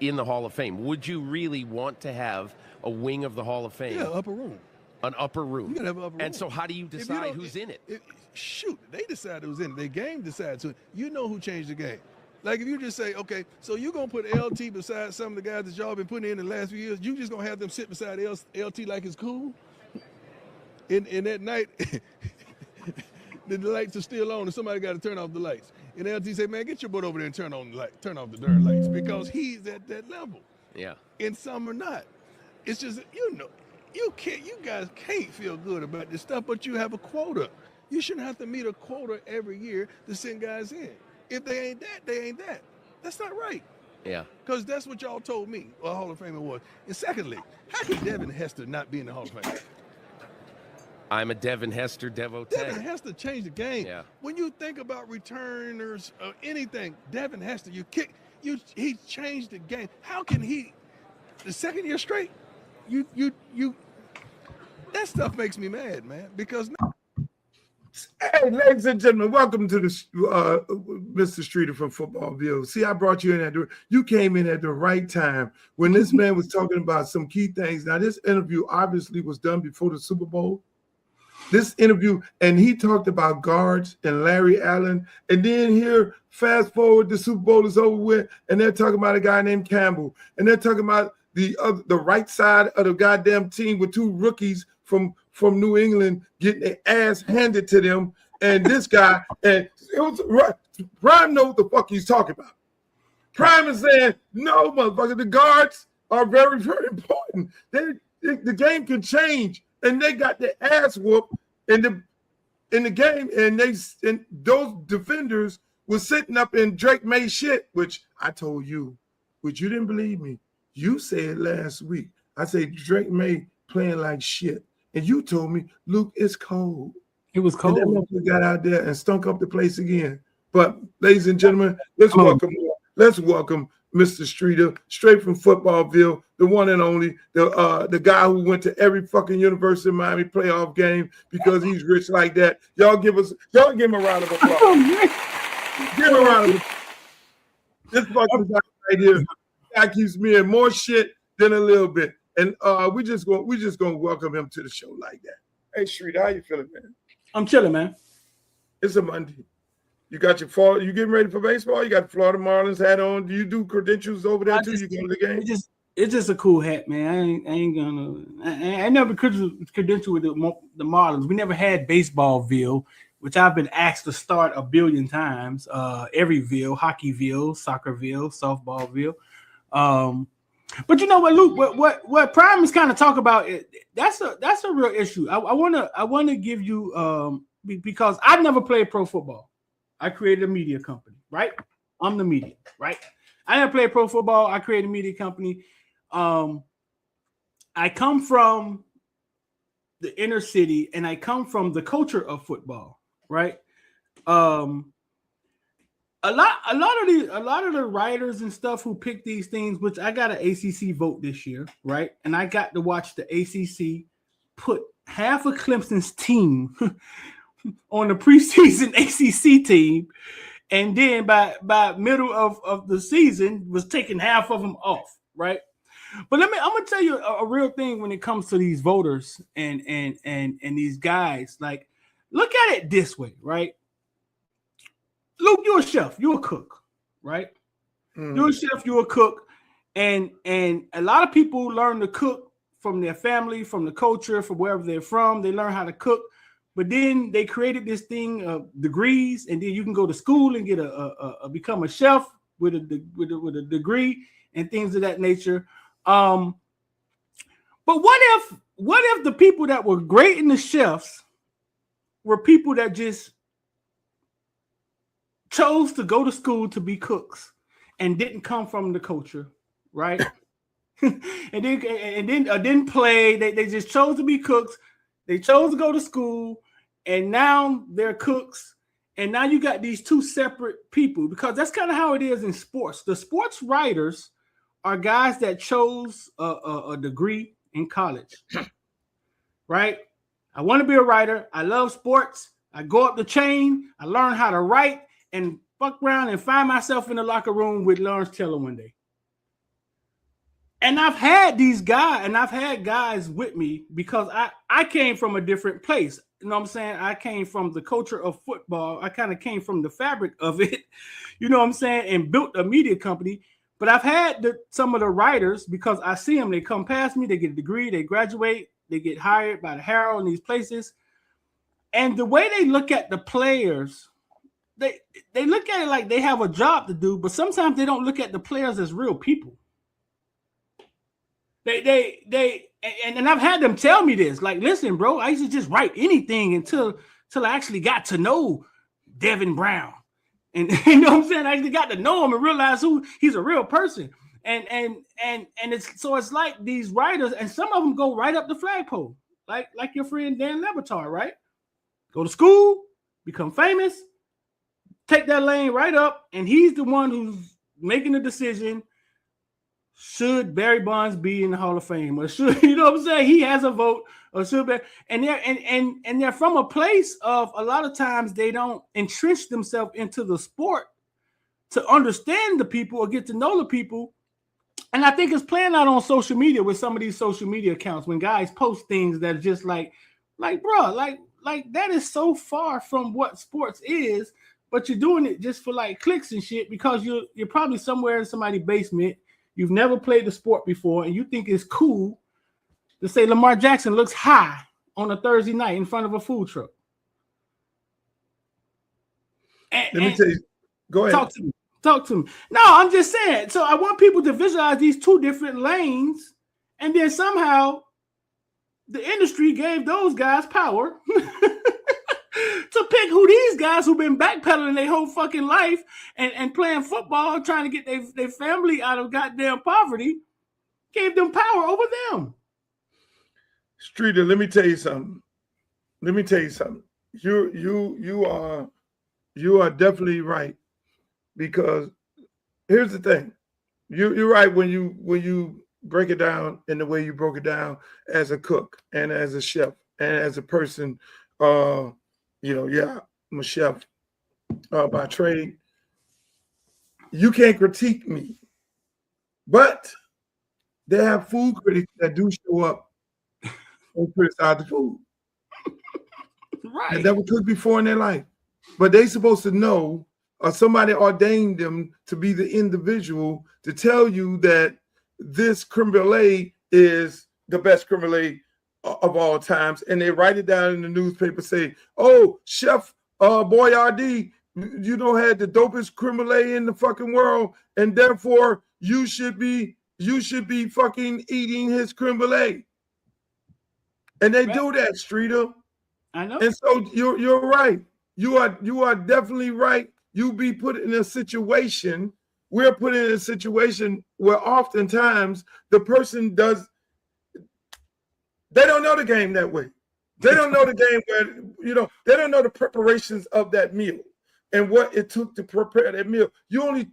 in the Hall of Fame? Would you really want to have a wing of the Hall of Fame? Yeah, upper room. An upper room. You gotta have an upper room. And so how do you decide who's in it? Shoot, they decide who's in it. The game decides who. You know who changed the game. Like if you just say, okay, so you're going to put LT beside some of the guys that y'all been putting in the last few years, you just going to have them sit beside LT like it's cool? And that night, the lights are still on and somebody got to turn off the lights. And LT say, man, get your butt over there and turn off the darn lights, because he's at that level. Yeah. And some are not. It's just, you guys can't feel good about this stuff, but you have a quota. You shouldn't have to meet a quota every year to send guys in. If they ain't that, they ain't that. That's not right. Yeah. Because that's what y'all told me a Hall of Famer was. And secondly, how can Devin Hester not be in the Hall of Fame? I'm a Devin Hester devotee. Devin Hester changed the game. Yeah. When you think about returners or anything, Devin Hester, he changed the game. How can he, the second year straight, that stuff makes me mad, man, because Hey, ladies and gentlemen, welcome to the Mr. Streeter from Footballville. See, I brought you in at you came in at the right time when this man was talking about some key things. Now, this interview obviously was done before the Super Bowl. This interview, and he talked about guards and Larry Allen, and then here, fast forward, the Super Bowl is over with, and they're talking about a guy named Campbell, and they're talking about the right side of the goddamn team with two rookies from New England getting their ass handed to them, and this guy, and it was right. Prime knows what the fuck he's talking about. Prime is saying, no, motherfucker, the guards are very, very important. The game can change, and they got their ass whooped in the game, and those defenders were sitting up in Drake May shit, which I told you, which you didn't believe me. You said last week, I said Drake May playing like shit. And you told me, Luke, it's cold. It was cold. And then we got out there and stunk up the place again. But ladies and gentlemen, let's welcome Mr. Streeter, straight from Footballville, the one and only, the guy who went to every fucking University of Miami playoff game because he's rich like that. Y'all give him a round of applause. Give him a round of applause. This fucking guy right here. guy keeps me in more shit than a little bit. And we just gonna welcome him to the show like that. Hey, Street, how you feeling, man? I'm chilling, man. It's a Monday. You got your fall. You getting ready for baseball? You got the Florida Marlins hat on. Do you do credentials over there too? You go to the game? It's just a cool hat, man. I never credential with the Marlins. We never had Baseballville, which I've been asked to start a billion times. Everyville, Hockeyville, Soccerville, Softballville. But you know what, Luke? What Prime is kind of talk about? That's a real issue. I wanna give you because I never played pro football. I created a media company, right? I'm the media, right? I never played pro football. I created a media company. I come from the inner city, and I come from the culture of football, right? A lot of the writers and stuff who pick these things, which I got an ACC vote this year, right? And I got to watch the ACC put half of Clemson's team on the preseason ACC team, and then by middle of the season was taking half of them off, right? But I'm gonna tell you a real thing when it comes to these voters and these guys. Like, look at it this way, right? Luke, you're a chef, you're a cook, right? You're a chef, you're a cook, and a lot of people learn to cook from their family, from the culture, from wherever they're from. They learn how to cook, but then they created this thing of degrees, and then you can go to school and get become a chef with a degree and things of that nature. But what if the people that were great in the chefs were people that just chose to go to school to be cooks and didn't come from the culture, right? and didn't play. They just chose to be cooks. They chose to go to school, and now they're cooks. And now you got these two separate people, because that's kind of how it is in sports. The sports writers are guys that chose a degree in college, right? I want to be a writer. I love sports. I go up the chain. I learn how to write and fuck around and find myself in the locker room with Lawrence Taylor one day. And I've had these guys, and I've had guys with me because I came from a different place. You know what I'm saying? I came from the culture of football. I kind of came from the fabric of it, you know what I'm saying, and built a media company. But I've had some of the writers, because I see them, they come past me, they get a degree, they graduate, they get hired by the Herald in these places. And the way they look at the players, they look at it like they have a job to do, but sometimes they don't look at the players as real people. And I've had them tell me this, like, listen, bro, I used to just write anything until I actually got to know Devin Brown. And you know what I'm saying? I actually got to know him and realize who he's a real person. And it's like these writers, and some of them go right up the flagpole, like your friend Dan Levitar, right? Go to school, become famous, take that lane right up, and he's the one who's making the decision. Should Barry Bonds be in the Hall of Fame, or should, you know what I'm saying, he has a vote, or should be? And they're from a place of, a lot of times they don't entrench themselves into the sport to understand the people or get to know the people. And I think it's playing out on social media with some of these social media accounts when guys post things that are just like bro, like that is so far from what sports is, but you're doing it just for like clicks and shit, because you're probably somewhere in somebody's basement. You've never played the sport before, and you think it's cool to say Lamar Jackson looks high on a Thursday night in front of a food truck. Let me tell you. Go ahead. Talk to me. No, I'm just saying. So I want people to visualize these two different lanes, and then somehow the industry gave those guys power to pick who these guys who've been backpedaling their whole fucking life and playing football, trying to get their family out of goddamn poverty, gave them power over them. Streeter, let me tell you something. You are definitely right, because here's the thing. You're right when you break it down in the way you broke it down as a cook and as a chef and as a person. I'm a chef by trade. You can't critique me But they have food critics that do show up and criticize the food. Right. They never cooked before in their life. But they supposed to know, or somebody ordained them to be the individual to tell you that this creme brulee is the best creme brulee of all times. And they write it down in the newspaper, say, oh, Chef Boyardee, you don't have the dopest creme brulee in the fucking world, and therefore you should be fucking eating his creme brulee. And they do that, Streeter. I know. And so you're right. You are definitely right. You be put in a situation. We're put in a situation where oftentimes the person they don't know the game that way. They don't know the game where, they don't know the preparations of that meal and what it took to prepare that meal. You only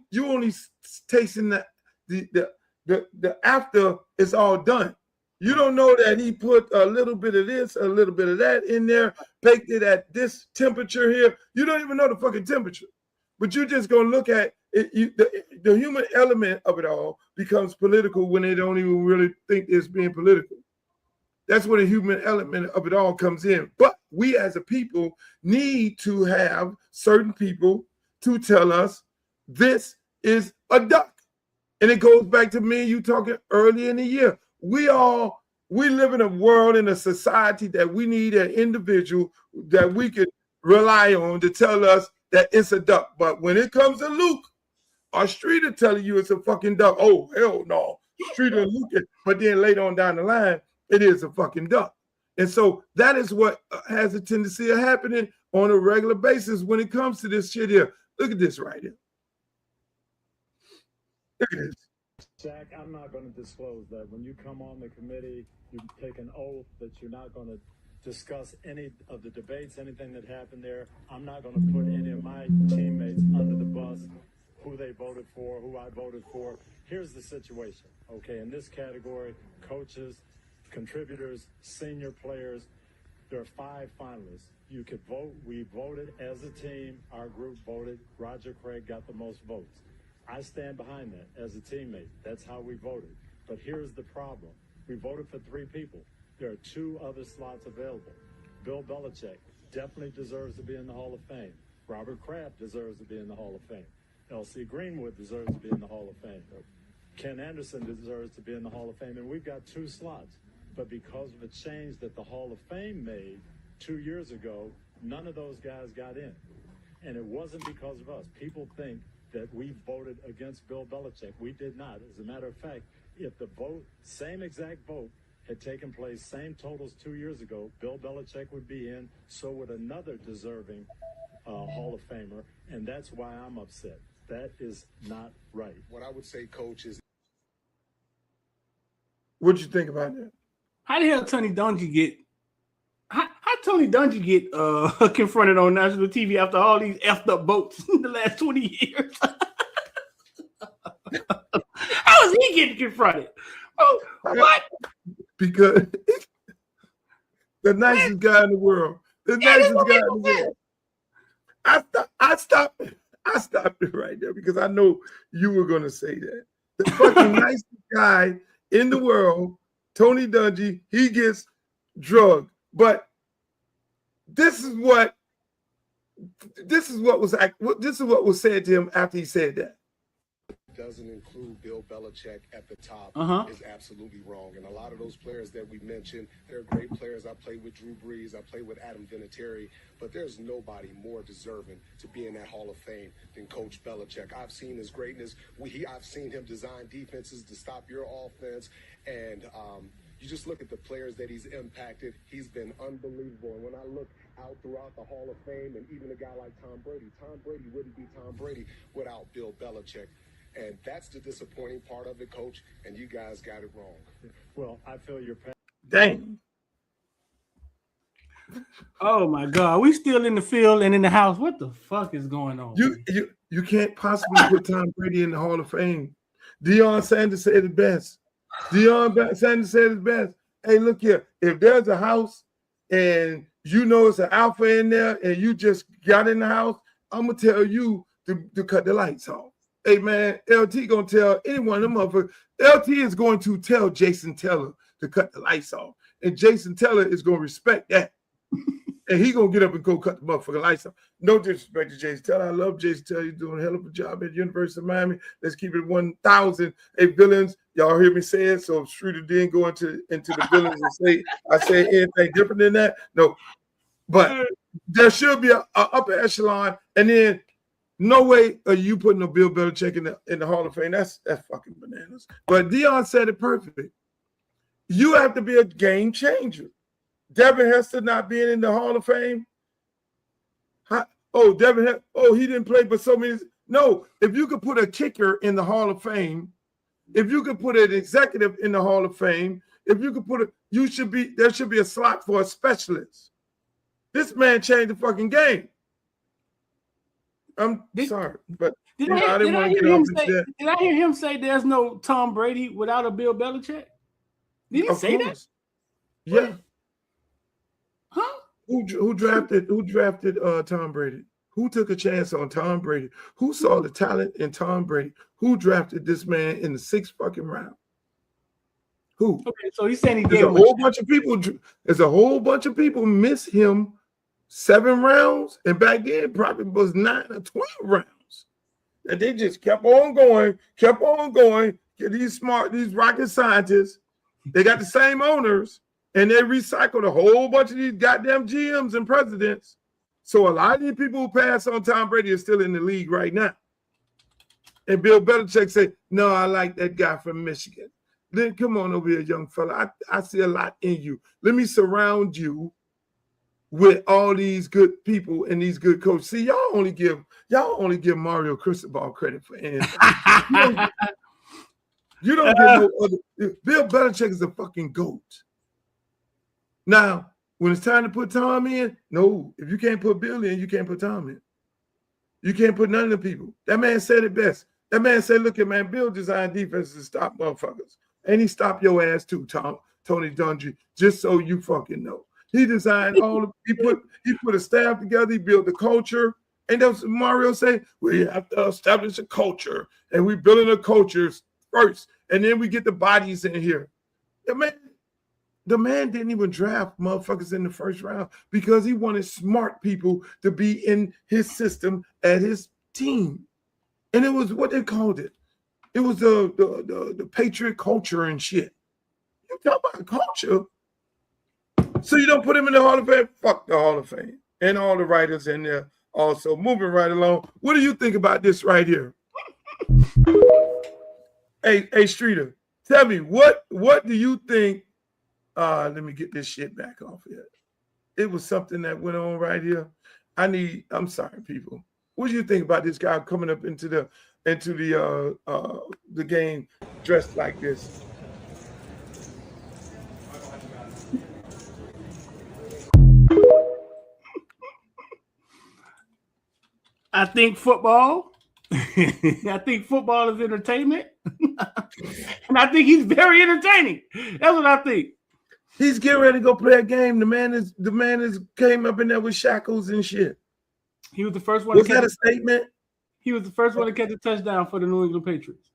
tasting the after it's all done. You don't know that he put a little bit of this, a little bit of that in there, baked it at this temperature here. You don't even know the fucking temperature. But you're just going to look at it. The human element of it all becomes political when they don't even really think it's being political. That's where the human element of it all comes in. But we as a people need to have certain people to tell us this is a duck. And it goes back to me and you talking early in the year. We live in a world, in a society that we need an individual that we can rely on to tell us that it's a duck. But when it comes to Luke, our Streeter telling you it's a fucking duck. Oh, hell no. Streeter and Luke. But then later on down the line, it is a fucking duck. And so that is what has a tendency of happening on a regular basis when it comes to this shit here. Look at this right here. Look at this. Jack, I'm not going to disclose that. When you come on the committee, you take an oath that you're not going to discuss any of the debates, anything that happened there. I'm not going to put any of my teammates under the bus, who they voted for, who I voted for. Here's the situation, okay? In this category, coaches, contributors, senior players, there are 5 finalists. You could vote. We voted as a team. Our group voted. Roger Craig got the most votes. I stand behind that as a teammate. That's how we voted. But here's the problem. We voted for 3 people. There are 2 other slots available. Bill Belichick definitely deserves to be in the Hall of Fame. Robert Kraft deserves to be in the Hall of Fame. L.C. Greenwood deserves to be in the Hall of Fame. Ken Anderson deserves to be in the Hall of Fame. And we've got 2 slots. But because of a change that the Hall of Fame made 2 years ago, none of those guys got in. And it wasn't because of us. People think that we voted against Bill Belichick. We did not. As a matter of fact, if the vote, same exact vote, had taken place, same totals 2 years ago, Bill Belichick would be in, so would another deserving Hall of Famer, and that's why I'm upset. That is not right. What I would say, Coach, is... What'd you think about that? How the hell Tony Dungy get... How Tony Dungy get confronted on national TV after all these effed up votes in the last 20 years? How is he getting confronted? Oh, what? Because the nicest guy in the world. The nicest guy in the world. I stopped it right there because I know you were going to say that. The fucking nicest guy in the world, Tony Dungy, he gets drugged. But this is what was said to him after he said that. Doesn't include Bill Belichick at the top is absolutely wrong. And a lot of those players that we mentioned, they're great players. I played with Drew Brees. I played with Adam Vinatieri. But there's nobody more deserving to be in that Hall of Fame than Coach Belichick. I've seen his greatness. I've seen him design defenses to stop your offense. And you just look at the players that he's impacted. He's been unbelievable. And when I look out throughout the Hall of Fame, and even a guy like Tom Brady wouldn't be Tom Brady without Bill Belichick. And that's the disappointing part of it, Coach, and you guys got it wrong. Well, I feel your pain. Dang. Oh, my God. We still in the field and in the house. What the fuck is going on? You can't possibly put Tom Brady in the Hall of Fame. Deion Sanders said it best. Hey, look here. If there's a house and you know it's an alpha in there and you just got in the house, I'm going to tell you to cut the lights off. Hey man, LT gonna tell any one of them motherfuckers. LT is going to tell Jason Taylor to cut the lights off, and Jason Taylor is gonna respect that, and he gonna get up and go cut the motherfucking lights off. No disrespect to Jason Taylor. I love Jason Taylor. He's doing a hell of a job at University of Miami. Let's keep it 1,000. Hey, villains, y'all hear me say it. So if Schroeder didn't go into the villains and say I said anything different than that. No, but there should be a upper echelon, and then. No way are you putting a Bill Belichick in the Hall of Fame. That's fucking bananas. But Dion said it perfectly. You have to be a game changer. Devin Hester not being in the Hall of Fame. He didn't play, but so many. No, if you could put a kicker in the Hall of Fame, if you could put an executive in the Hall of Fame, if you could put there should be a slot for a specialist. This man changed the fucking game. I'm sorry, but did I hear him say there's no Tom Brady without a Bill Belichick? Did he say that? Yeah. Huh? Who drafted Tom Brady? Who took a chance on Tom Brady? Who saw the talent in Tom Brady? Who drafted this man in the 6th fucking round? Who? Okay, so he's saying he There's a whole bunch of people. There's a whole bunch of people miss him 7 rounds, and back then probably was 9 or 12 rounds. And they just kept on going. These rocket scientists, they got the same owners, and they recycled a whole bunch of these goddamn GMs and presidents. So a lot of these people who pass on Tom Brady are still in the league right now. And Bill Belichick said, no, I like that guy from Michigan. Then come on over here, young fella. I see a lot in you. Let me surround you with all these good people and these good coaches. See, y'all only give Mario Cristobal credit for anything. you don't get no other. Bill Belichick is a fucking GOAT. Now, when it's time to put Tom in, no, if you can't put Bill in, you can't put Tom in. You can't put none of the people. That man said it best. That man said, look at man, Bill designed defenses to stop motherfuckers. And he stopped your ass too, Tony Dungy, just so you fucking know. He designed he put a staff together, he built the culture. And that's what Mario said, we have to establish a culture. And we building a culture first. And then we get the bodies in here. The man didn't even draft motherfuckers in the 1st round because he wanted smart people to be in his system at his team. And it was what they called it. It was the Patriot culture and shit. You talk about culture. So you don't put him in the Hall of Fame? Fuck the Hall of Fame. And all the writers in there also. Moving right along. What do you think about this right here? Hey, Streeter, tell me, what do you think? Let me get this shit back off here. It was something that went on right here. I'm sorry, people. What do you think about this guy coming up into the game dressed like this? I think football. I think football is entertainment. And I think he's very entertaining. That's what I think. He's getting ready to go play a game. The man is came up in there with shackles and shit. He was the first one. Was that a statement? He was the first one to catch a touchdown for the New England Patriots.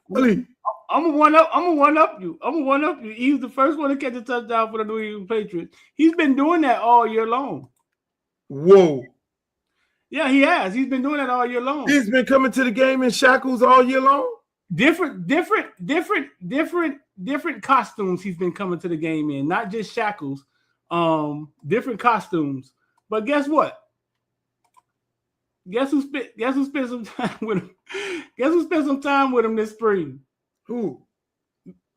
Really? I'm gonna one up you. He was the first one to catch a touchdown for the New England Patriots. He's been doing that all year long. Whoa. Yeah, he has. He's been doing that all year long. He's been coming to the game in shackles all year long. Different costumes he's been coming to the game in, not just shackles. Different costumes. But guess what? Guess who spent some time with him? Guess who spent some time with him this spring? Who?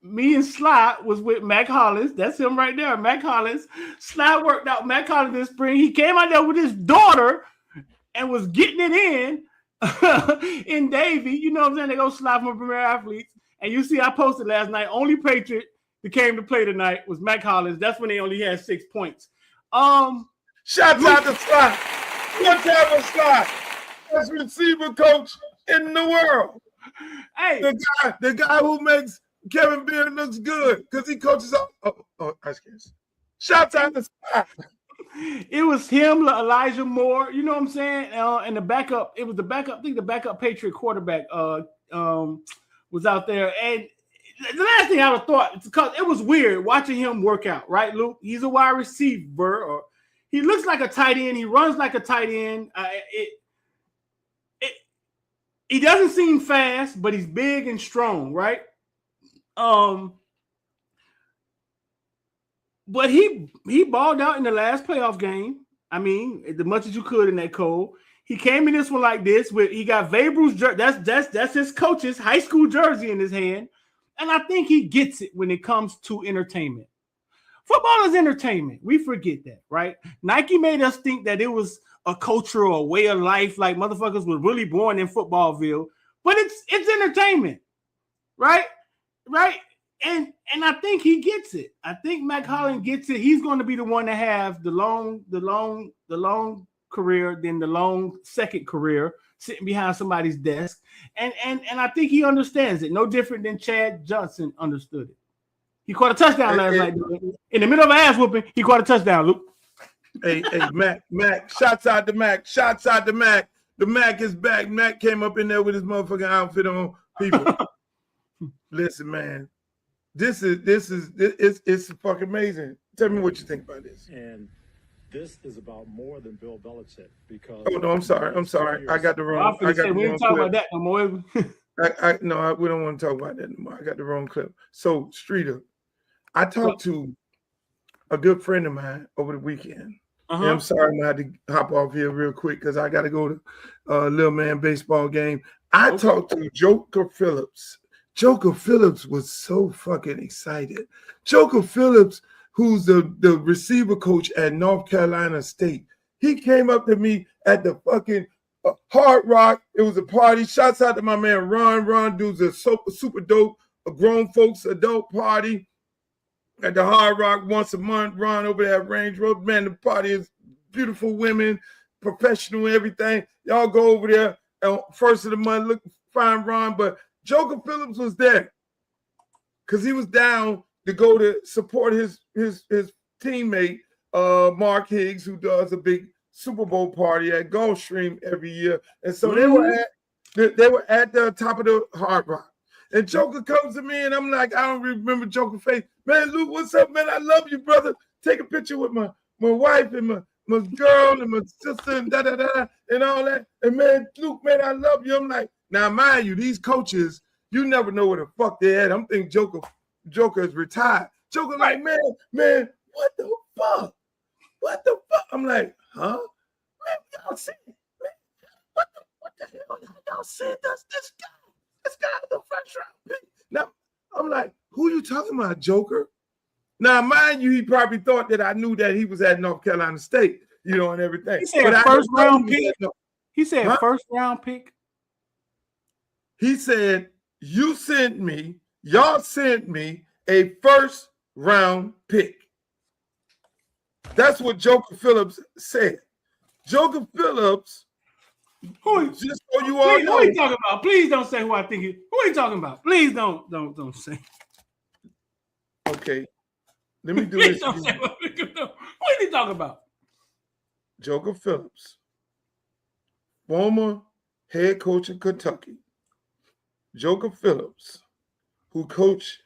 Me and Sly was with Mac Hollins. That's him right there, Mac Hollins. Sly worked out Mac Hollins this spring. He came out there with his daughter and was getting it in Davie. You know what I'm saying? They go Sly from Premier Athletes. And you see, I posted last night, only Patriot that came to play tonight was Mac Hollins. That's when they only had 6 points. Shout out to Sly. What type of Sly? Best receiver coach in the world. Hey, the guy who makes Kevin Beard looks good because he coaches up. I guess. Shout out to Sly. It was him, Elijah Moore. You know what I'm saying? And the backup. It was the backup. I think the backup Patriot quarterback was out there. And the last thing I would have thought, because it was weird watching him work out. Right, Luke? He's a wide receiver, or he looks like a tight end. He runs like a tight end. He doesn't seem fast, but he's big and strong, right? But he balled out in the last playoff game. I mean, as much as you could in that cold. He came in this one like this. He got Vebrew's jersey. That's his coach's high school jersey in his hand. And I think he gets it when it comes to entertainment. Football is entertainment. We forget that, right? Nike made us think that it was a culture or a way of life, like motherfuckers were really born in Footballville. But it's entertainment, right? Right? And I think he gets it. I think Mac Hollins gets it. He's going to be the one to have the long career, then the long second career, sitting behind somebody's desk. And I think he understands it. No different than Chad Johnson understood it. He caught a touchdown last night. In the middle of an ass whooping, he caught a touchdown, Luke. Hey, Mac, shouts out to Mac. Shouts out to Mac. The Mac is back. Mac came up in there with his motherfucking outfit on. People, listen, man. This is fucking amazing. Tell me what you think about this. And this is about more than Bill Belichick because. Oh no, I'm sorry. I got the wrong. We didn't talk about that no more. We don't want to talk about that anymore. I got the wrong clip. So Streeter, I talked to a good friend of mine over the weekend. And I'm sorry I had to hop off here real quick because I got to go to a little man baseball game. I talked to Joker Phillips. Joker Phillips was so fucking excited. Joker Phillips, who's the receiver coach at North Carolina State, he came up to me at the fucking Hard Rock. It was a party. Shouts out to my man Ron. Ron dudes a super dope, a grown folks adult party at the Hard Rock once a month. Ron over there at Range Road. Man, the party is beautiful women, professional, everything. Y'all go over there first of the month. Look, find Ron, but Joker Phillips was there because he was down to go to support his teammate Mark Higgs, who does a big Super Bowl party at Gulfstream every year. And so they were at the top of the Hard Rock. And Joker comes to me and I'm like, I don't remember Joker face. Man, Luke, what's up, man? I love you, brother. Take a picture with my wife and my girl and my sister and da-da-da and all that. And man, Luke, man, I love you. I'm like, now, mind you, these coaches, you never know where the fuck they're at. I'm thinking Joker is retired. Joker like, man, what the fuck? What the fuck? I'm like, huh? Man, y'all see it. Man, what the hell y'all see? That's this guy. This guy is the first round pick. Now, I'm like, who you talking about, Joker? Now, mind you, he probably thought that I knew that he was at North Carolina State, you know, and everything. He said first round pick. He said first round pick. He said, y'all sent me a first round pick. That's what Joker Phillips said. Joker Phillips, just so you all know. Who are you talking about? Please don't say who I think he. Who are you talking about? Please don't say. Okay. Let me do this. Don't say who are you talking about? Joker Phillips, former head coach in Kentucky. Joker Phillips, who coached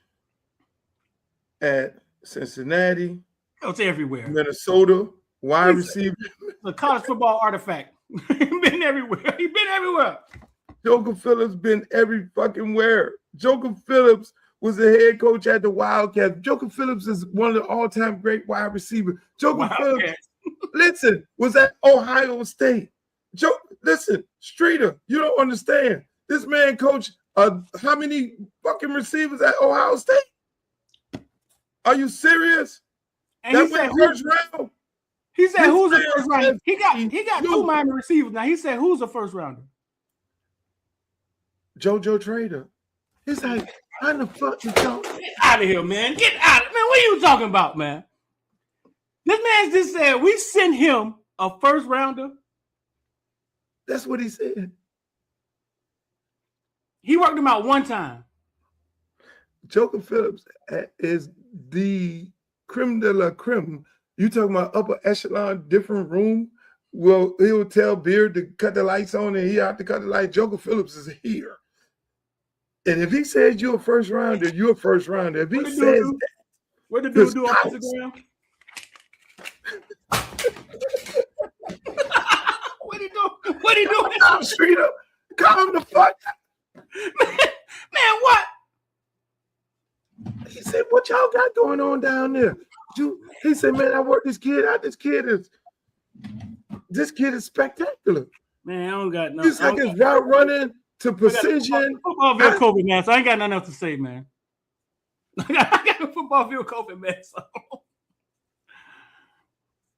at Cincinnati, everywhere, Minnesota, wide receiver, a college football artifact. Been everywhere. He been everywhere. Joker Phillips been every fucking where. Joker Phillips was the head coach at the Wildcats. Joker Phillips is one of the all-time great wide receivers. Joker Phillips, listen, was at Ohio State. Listen, Streeter, you don't understand. This man coached how many fucking receivers at Ohio State? Are you serious? And that went first round. He said, "Who's the first rounder?" He got two Miami receivers. Now he said, "Who's the first rounder?" JoJo Trader. He's like, "How the fuck you talk? Get out of here, man! Get out, man! What are you talking about, man?" This man just said we sent him a first rounder. That's what he said. He worked him out one time. Joker Phillips is the creme de la creme. You talking about upper echelon, different room? Well, he'll tell Beard to cut the lights on and he have to cut the lights. Joker Phillips is here. And if he says you're a first rounder, you're a first rounder. If he says that, what the dude do on Instagram? What he do? What he doing? Calm straight up. Calm the fuck down. Man, what? He said, what y'all got going on down there? He said, man, I worked this kid out. This kid is spectacular. Man, I don't got no. Just like his route running to precision. Football field COVID, man. So I ain't got nothing else to say, man. I got a football field COVID, man. So.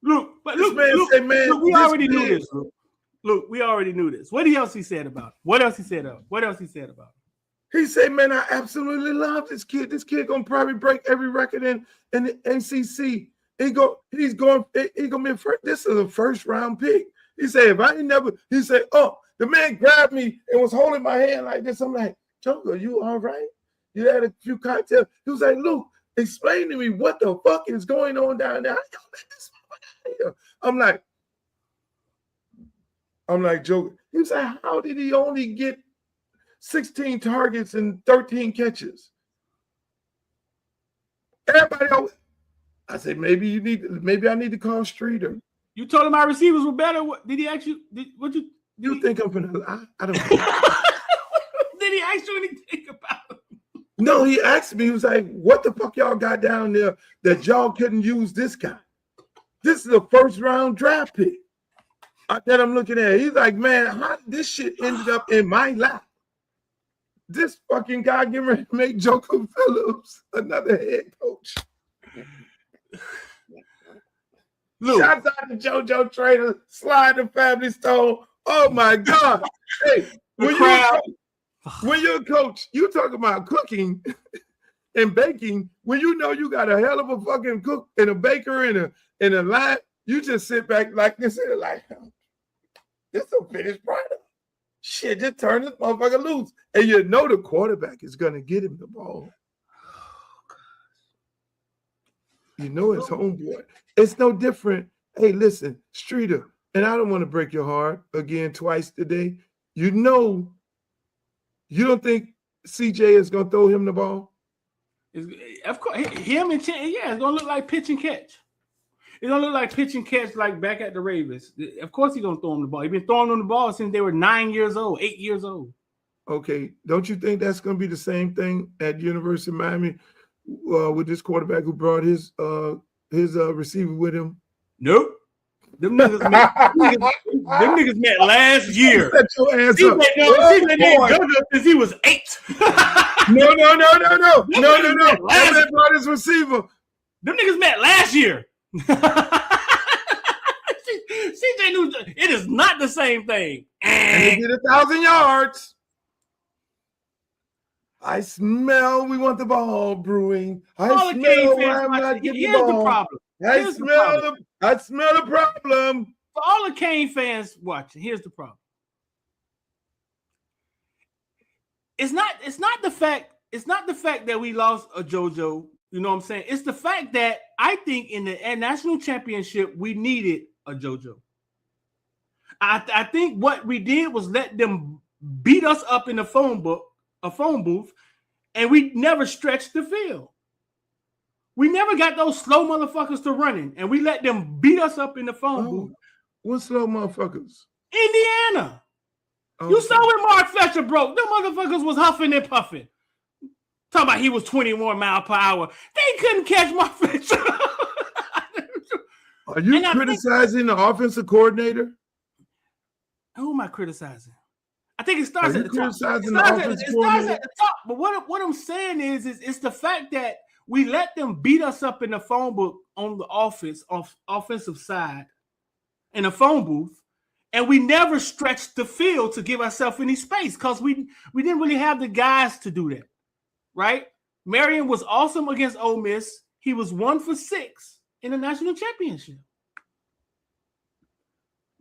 Look, we already knew this. Look, we already knew this. What else he said about it? What else he said about it? He said, man, I absolutely love this kid. This kid gonna probably break every record in the ACC. He's gonna be first. This is a first round pick. He said, he said, oh, the man grabbed me and was holding my hand like this. I'm like, Joker, you all right? You had a few cocktails. He was like, Luke, explain to me what the fuck is going on down there. I'm like, Joker. He was like, how did he only get 16 targets and 13 catches? Everybody else. I said, maybe I need to call Streeter. You told him our receivers were better. What did he ask you? You think I'm gonna lie? I don't know. Did he ask you anything about it? No, he asked me, he was like, what the fuck y'all got down there that y'all couldn't use this guy? This is a first round draft pick that I'm looking at. He's like, man, how did this shit ended up in my lap? This fucking guy getting ready to make Joker Phillips another head coach. Shouts out to JoJo Trader, Slide the Family Stone. Oh my God. Hey, when you're a coach, you talk about cooking and baking. When you know you got a hell of a fucking cook and a baker and a line, you just sit back like this and like, this is a finished product. Shit, just turn this motherfucker loose. And you know the quarterback is going to get him the ball. You know it's homeboy. It's no different. Hey, listen, Streeter, and I don't want to break your heart again twice today. You know, you don't think CJ is going to throw him the ball? Of course, him and Chen, yeah, it's going to look like pitch and catch. It's going to look like pitch and catch like back at the Ravens. Of course he's going to throw him the ball. He's been throwing them the ball since they were 9 years old, 8 years old. Okay, don't you think that's going to be the same thing at University of Miami with this quarterback who brought his receiver with him? Nope. Them niggas met last year. Set your ass up. CJ JoJo since he was 8. No. That man brought his receiver. Them niggas met last year. CJ knew it is not the same thing. And he did 1,000 yards. I smell we want the ball brewing. I smell why I'm not getting the ball. The problem. I smell the problem. For all the Kane fans watching, here's the problem. It's not the fact that we lost a JoJo. You know what I'm saying? It's the fact that I think in the national championship we needed a JoJo. I think what we did was let them beat us up in a phone booth, and we never stretched the field. We never got those slow motherfuckers to running, and we let them beat us up in the phone booth. What slow motherfuckers? Indiana. Okay. You saw when Mark Fletcher broke. Them motherfuckers was huffing and puffing. Talking about he was 21 miles per hour. They couldn't catch Mark Fletcher. Are you criticizing the offensive coordinator? Who am I criticizing? I think it starts at the top. It starts at the top. But what I'm saying is it's the fact that we let them beat us up in the phone booth on the offensive side in the phone booth, and we never stretched the field to give ourselves any space because we didn't really have the guys to do that, right? Marion was awesome against Ole Miss. He was 1 for 6 in the national championship.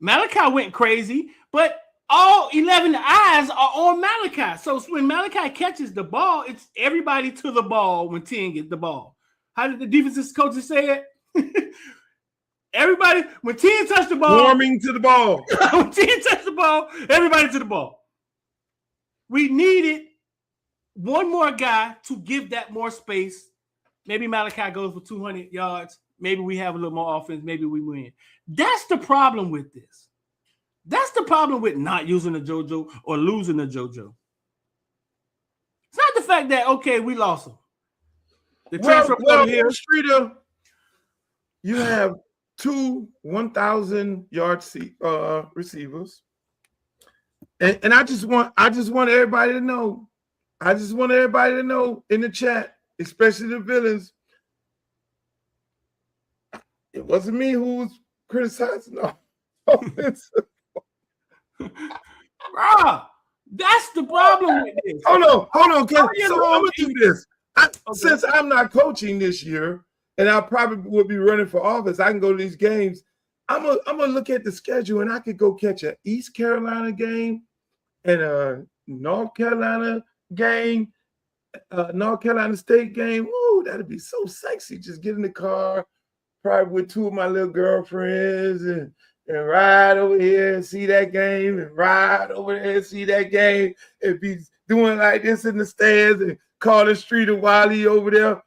Malachi went crazy, but all 11 eyes are on Malachi. So when Malachi catches the ball, it's everybody to the ball when 10 gets the ball. How did the defensive coaches say it? Everybody, when Tien touched the ball, warming to the ball. when Tien touched the ball, everybody to the ball. We needed one more guy to give that more space. Maybe Malachi goes for 200 yards. Maybe we have a little more offense. Maybe we win. That's the problem with this. That's the problem with not using the JoJo or losing the JoJo. It's not the fact that, okay, we lost him. The transfer here. Streeter, you have 2 1,000-yard receivers. And I just want everybody to know. I just want everybody to know in the chat, especially the villains. It wasn't me who was criticizing offense. That's the problem with this. Hold on. So I'm gonna do this. Since I'm not coaching this year, and I probably would be running for office, I can go to these games. I'm gonna look at the schedule, and I could go catch an East Carolina game and a North Carolina game, North Carolina State game. Ooh, that'd be so sexy. Just get in the car, probably with 2 of my little girlfriends, and ride over here and see that game, and ride over there and see that game, and be doing like this in the stands, and call the Streeter while he over there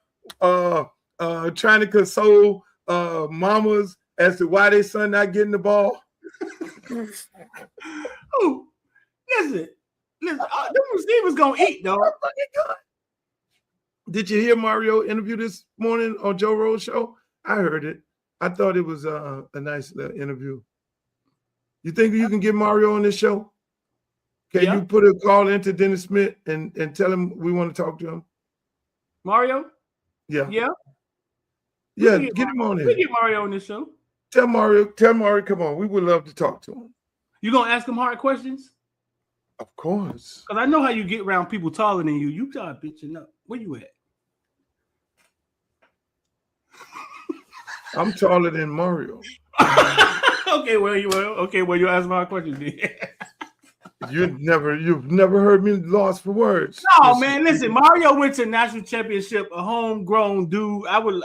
trying to console mamas as to why their son not getting the ball. Ooh, listen, them receivers gonna eat, though. Did you hear Mario interview this morning on Joe Rogan's show? I heard it. I thought it was a nice little interview. You think you can get Mario on this show? Can you put a call into Dennis Smith and tell him we want to talk to him? Mario? Yeah. Yeah. Yeah, get him on here. We get Mario on this show. Tell Mario, come on. We would love to talk to him. You gonna ask him hard questions? Of course. Because I know how you get around people taller than you. You start bitching up. Where you at? I'm taller than Mario. Okay, well, you ask my question. You've never heard me lost for words. No, man, listen. Mario went to national championship, a homegrown dude. I'm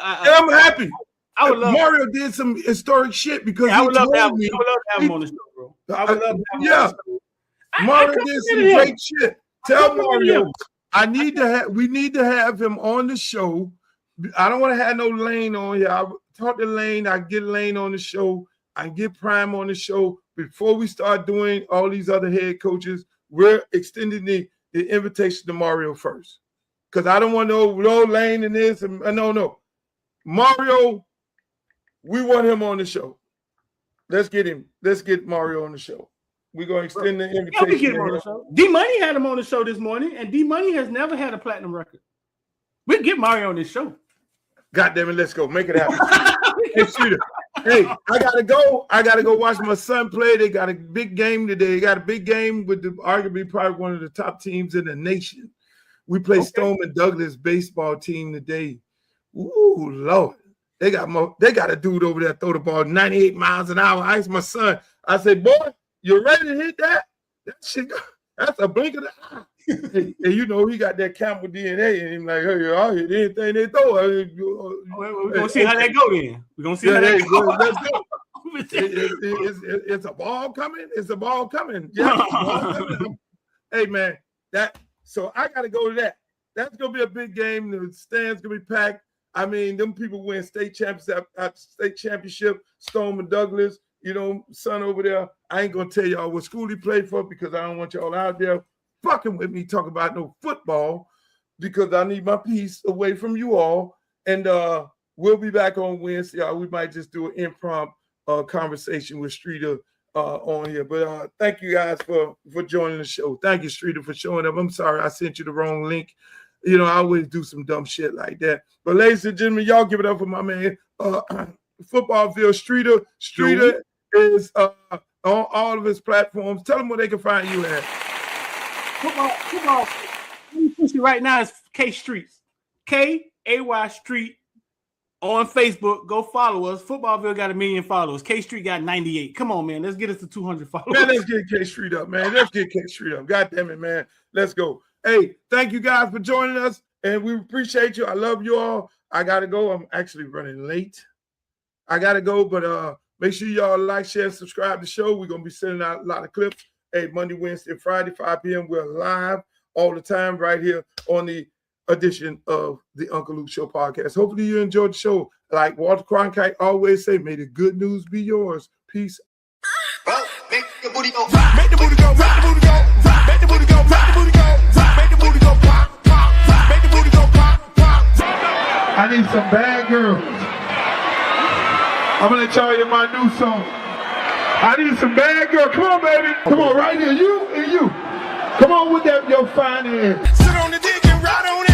happy. I would love Mario did some historic shit because I would love to have him on the show, bro. I would love to have him on the show. Mario did some great shit. Tell Mario we need to have him on the show. I don't want to have no Lane on here. I talk to Lane. I get Lane on the show. I get Prime on the show. Before we start doing all these other head coaches, we're extending the invitation to Mario first. Because I don't want no Lane in this. No. Mario, we want him on the show. Let's get him. Let's get Mario on the show. We're going to extend the invitation. Yeah, we get him on the show. D-Money had him on the show this morning, and D-Money has never had a platinum record. We get Mario on this show. God damn it, let's go. Make it happen. Hey, I gotta go. I gotta go watch my son play. They got a big game today. They got a big game with arguably probably one of the top teams in the nation. We play Stoneman Douglas baseball team today. Ooh, Lord. They got a dude over there throw the ball 98 miles an hour. I asked my son, I said, boy, you ready to hit that? That shit, that's a blink of the eye. And you know, he got that Campbell DNA and him like, hey, I'll hit anything they throw. We're going to see how that go then. We're going to see how that go. Let's go. It's a ball coming. It's a ball coming. Yeah, ball coming. Hey, man, so I got to go to that. That's going to be a big game. The stands going to be packed. I mean, them people win state championship, Stoneman Douglas, you know, son over there. I ain't going to tell y'all what school he played for because I don't want y'all out there fucking with me talking about no football because I need my peace away from you all. And we'll be back on Wednesday. We might just do an impromptu conversation with Streeter on here. But thank you guys for joining the show. Thank you, Streeter, for showing up. I'm sorry I sent you the wrong link. You know, I always do some dumb shit like that. But ladies and gentlemen, y'all give it up for my man, Footballville Streeter. Streeter is on all of his platforms. Tell them where they can find you at. Football. Right now is K Streets. K-A-Y Street on Facebook. Go follow us. Footballville got 1 million followers. K Street got 98. Come on, man. Let's get us to 200 followers. Man, let's get K Street up, man. Let's get K Street up. God damn it, man. Let's go. Hey, thank you guys for joining us, and we appreciate you. I love you all. I got to go. I'm actually running late. I got to go, but make sure y'all like, share, subscribe to the show. We're going to be sending out a lot of clips. Hey, Monday, Wednesday, Friday, 5 p.m. We're live all the time right here on the edition of the Uncle Luke Show podcast. Hopefully you enjoyed the show. Like Walter Cronkite always say, may the good news be yours. Peace. Make the booty go, make the booty go, make the booty go, make the booty go, make the booty go, make the booty go, pop, pop, make the booty go, pop, pop. I need some bad girls. I'm gonna let y'all hear my new song. I need some bad girls. Come on, baby. Come on, right here. You and you. Come on with that, your fine ass. Sit on the dick and ride on it.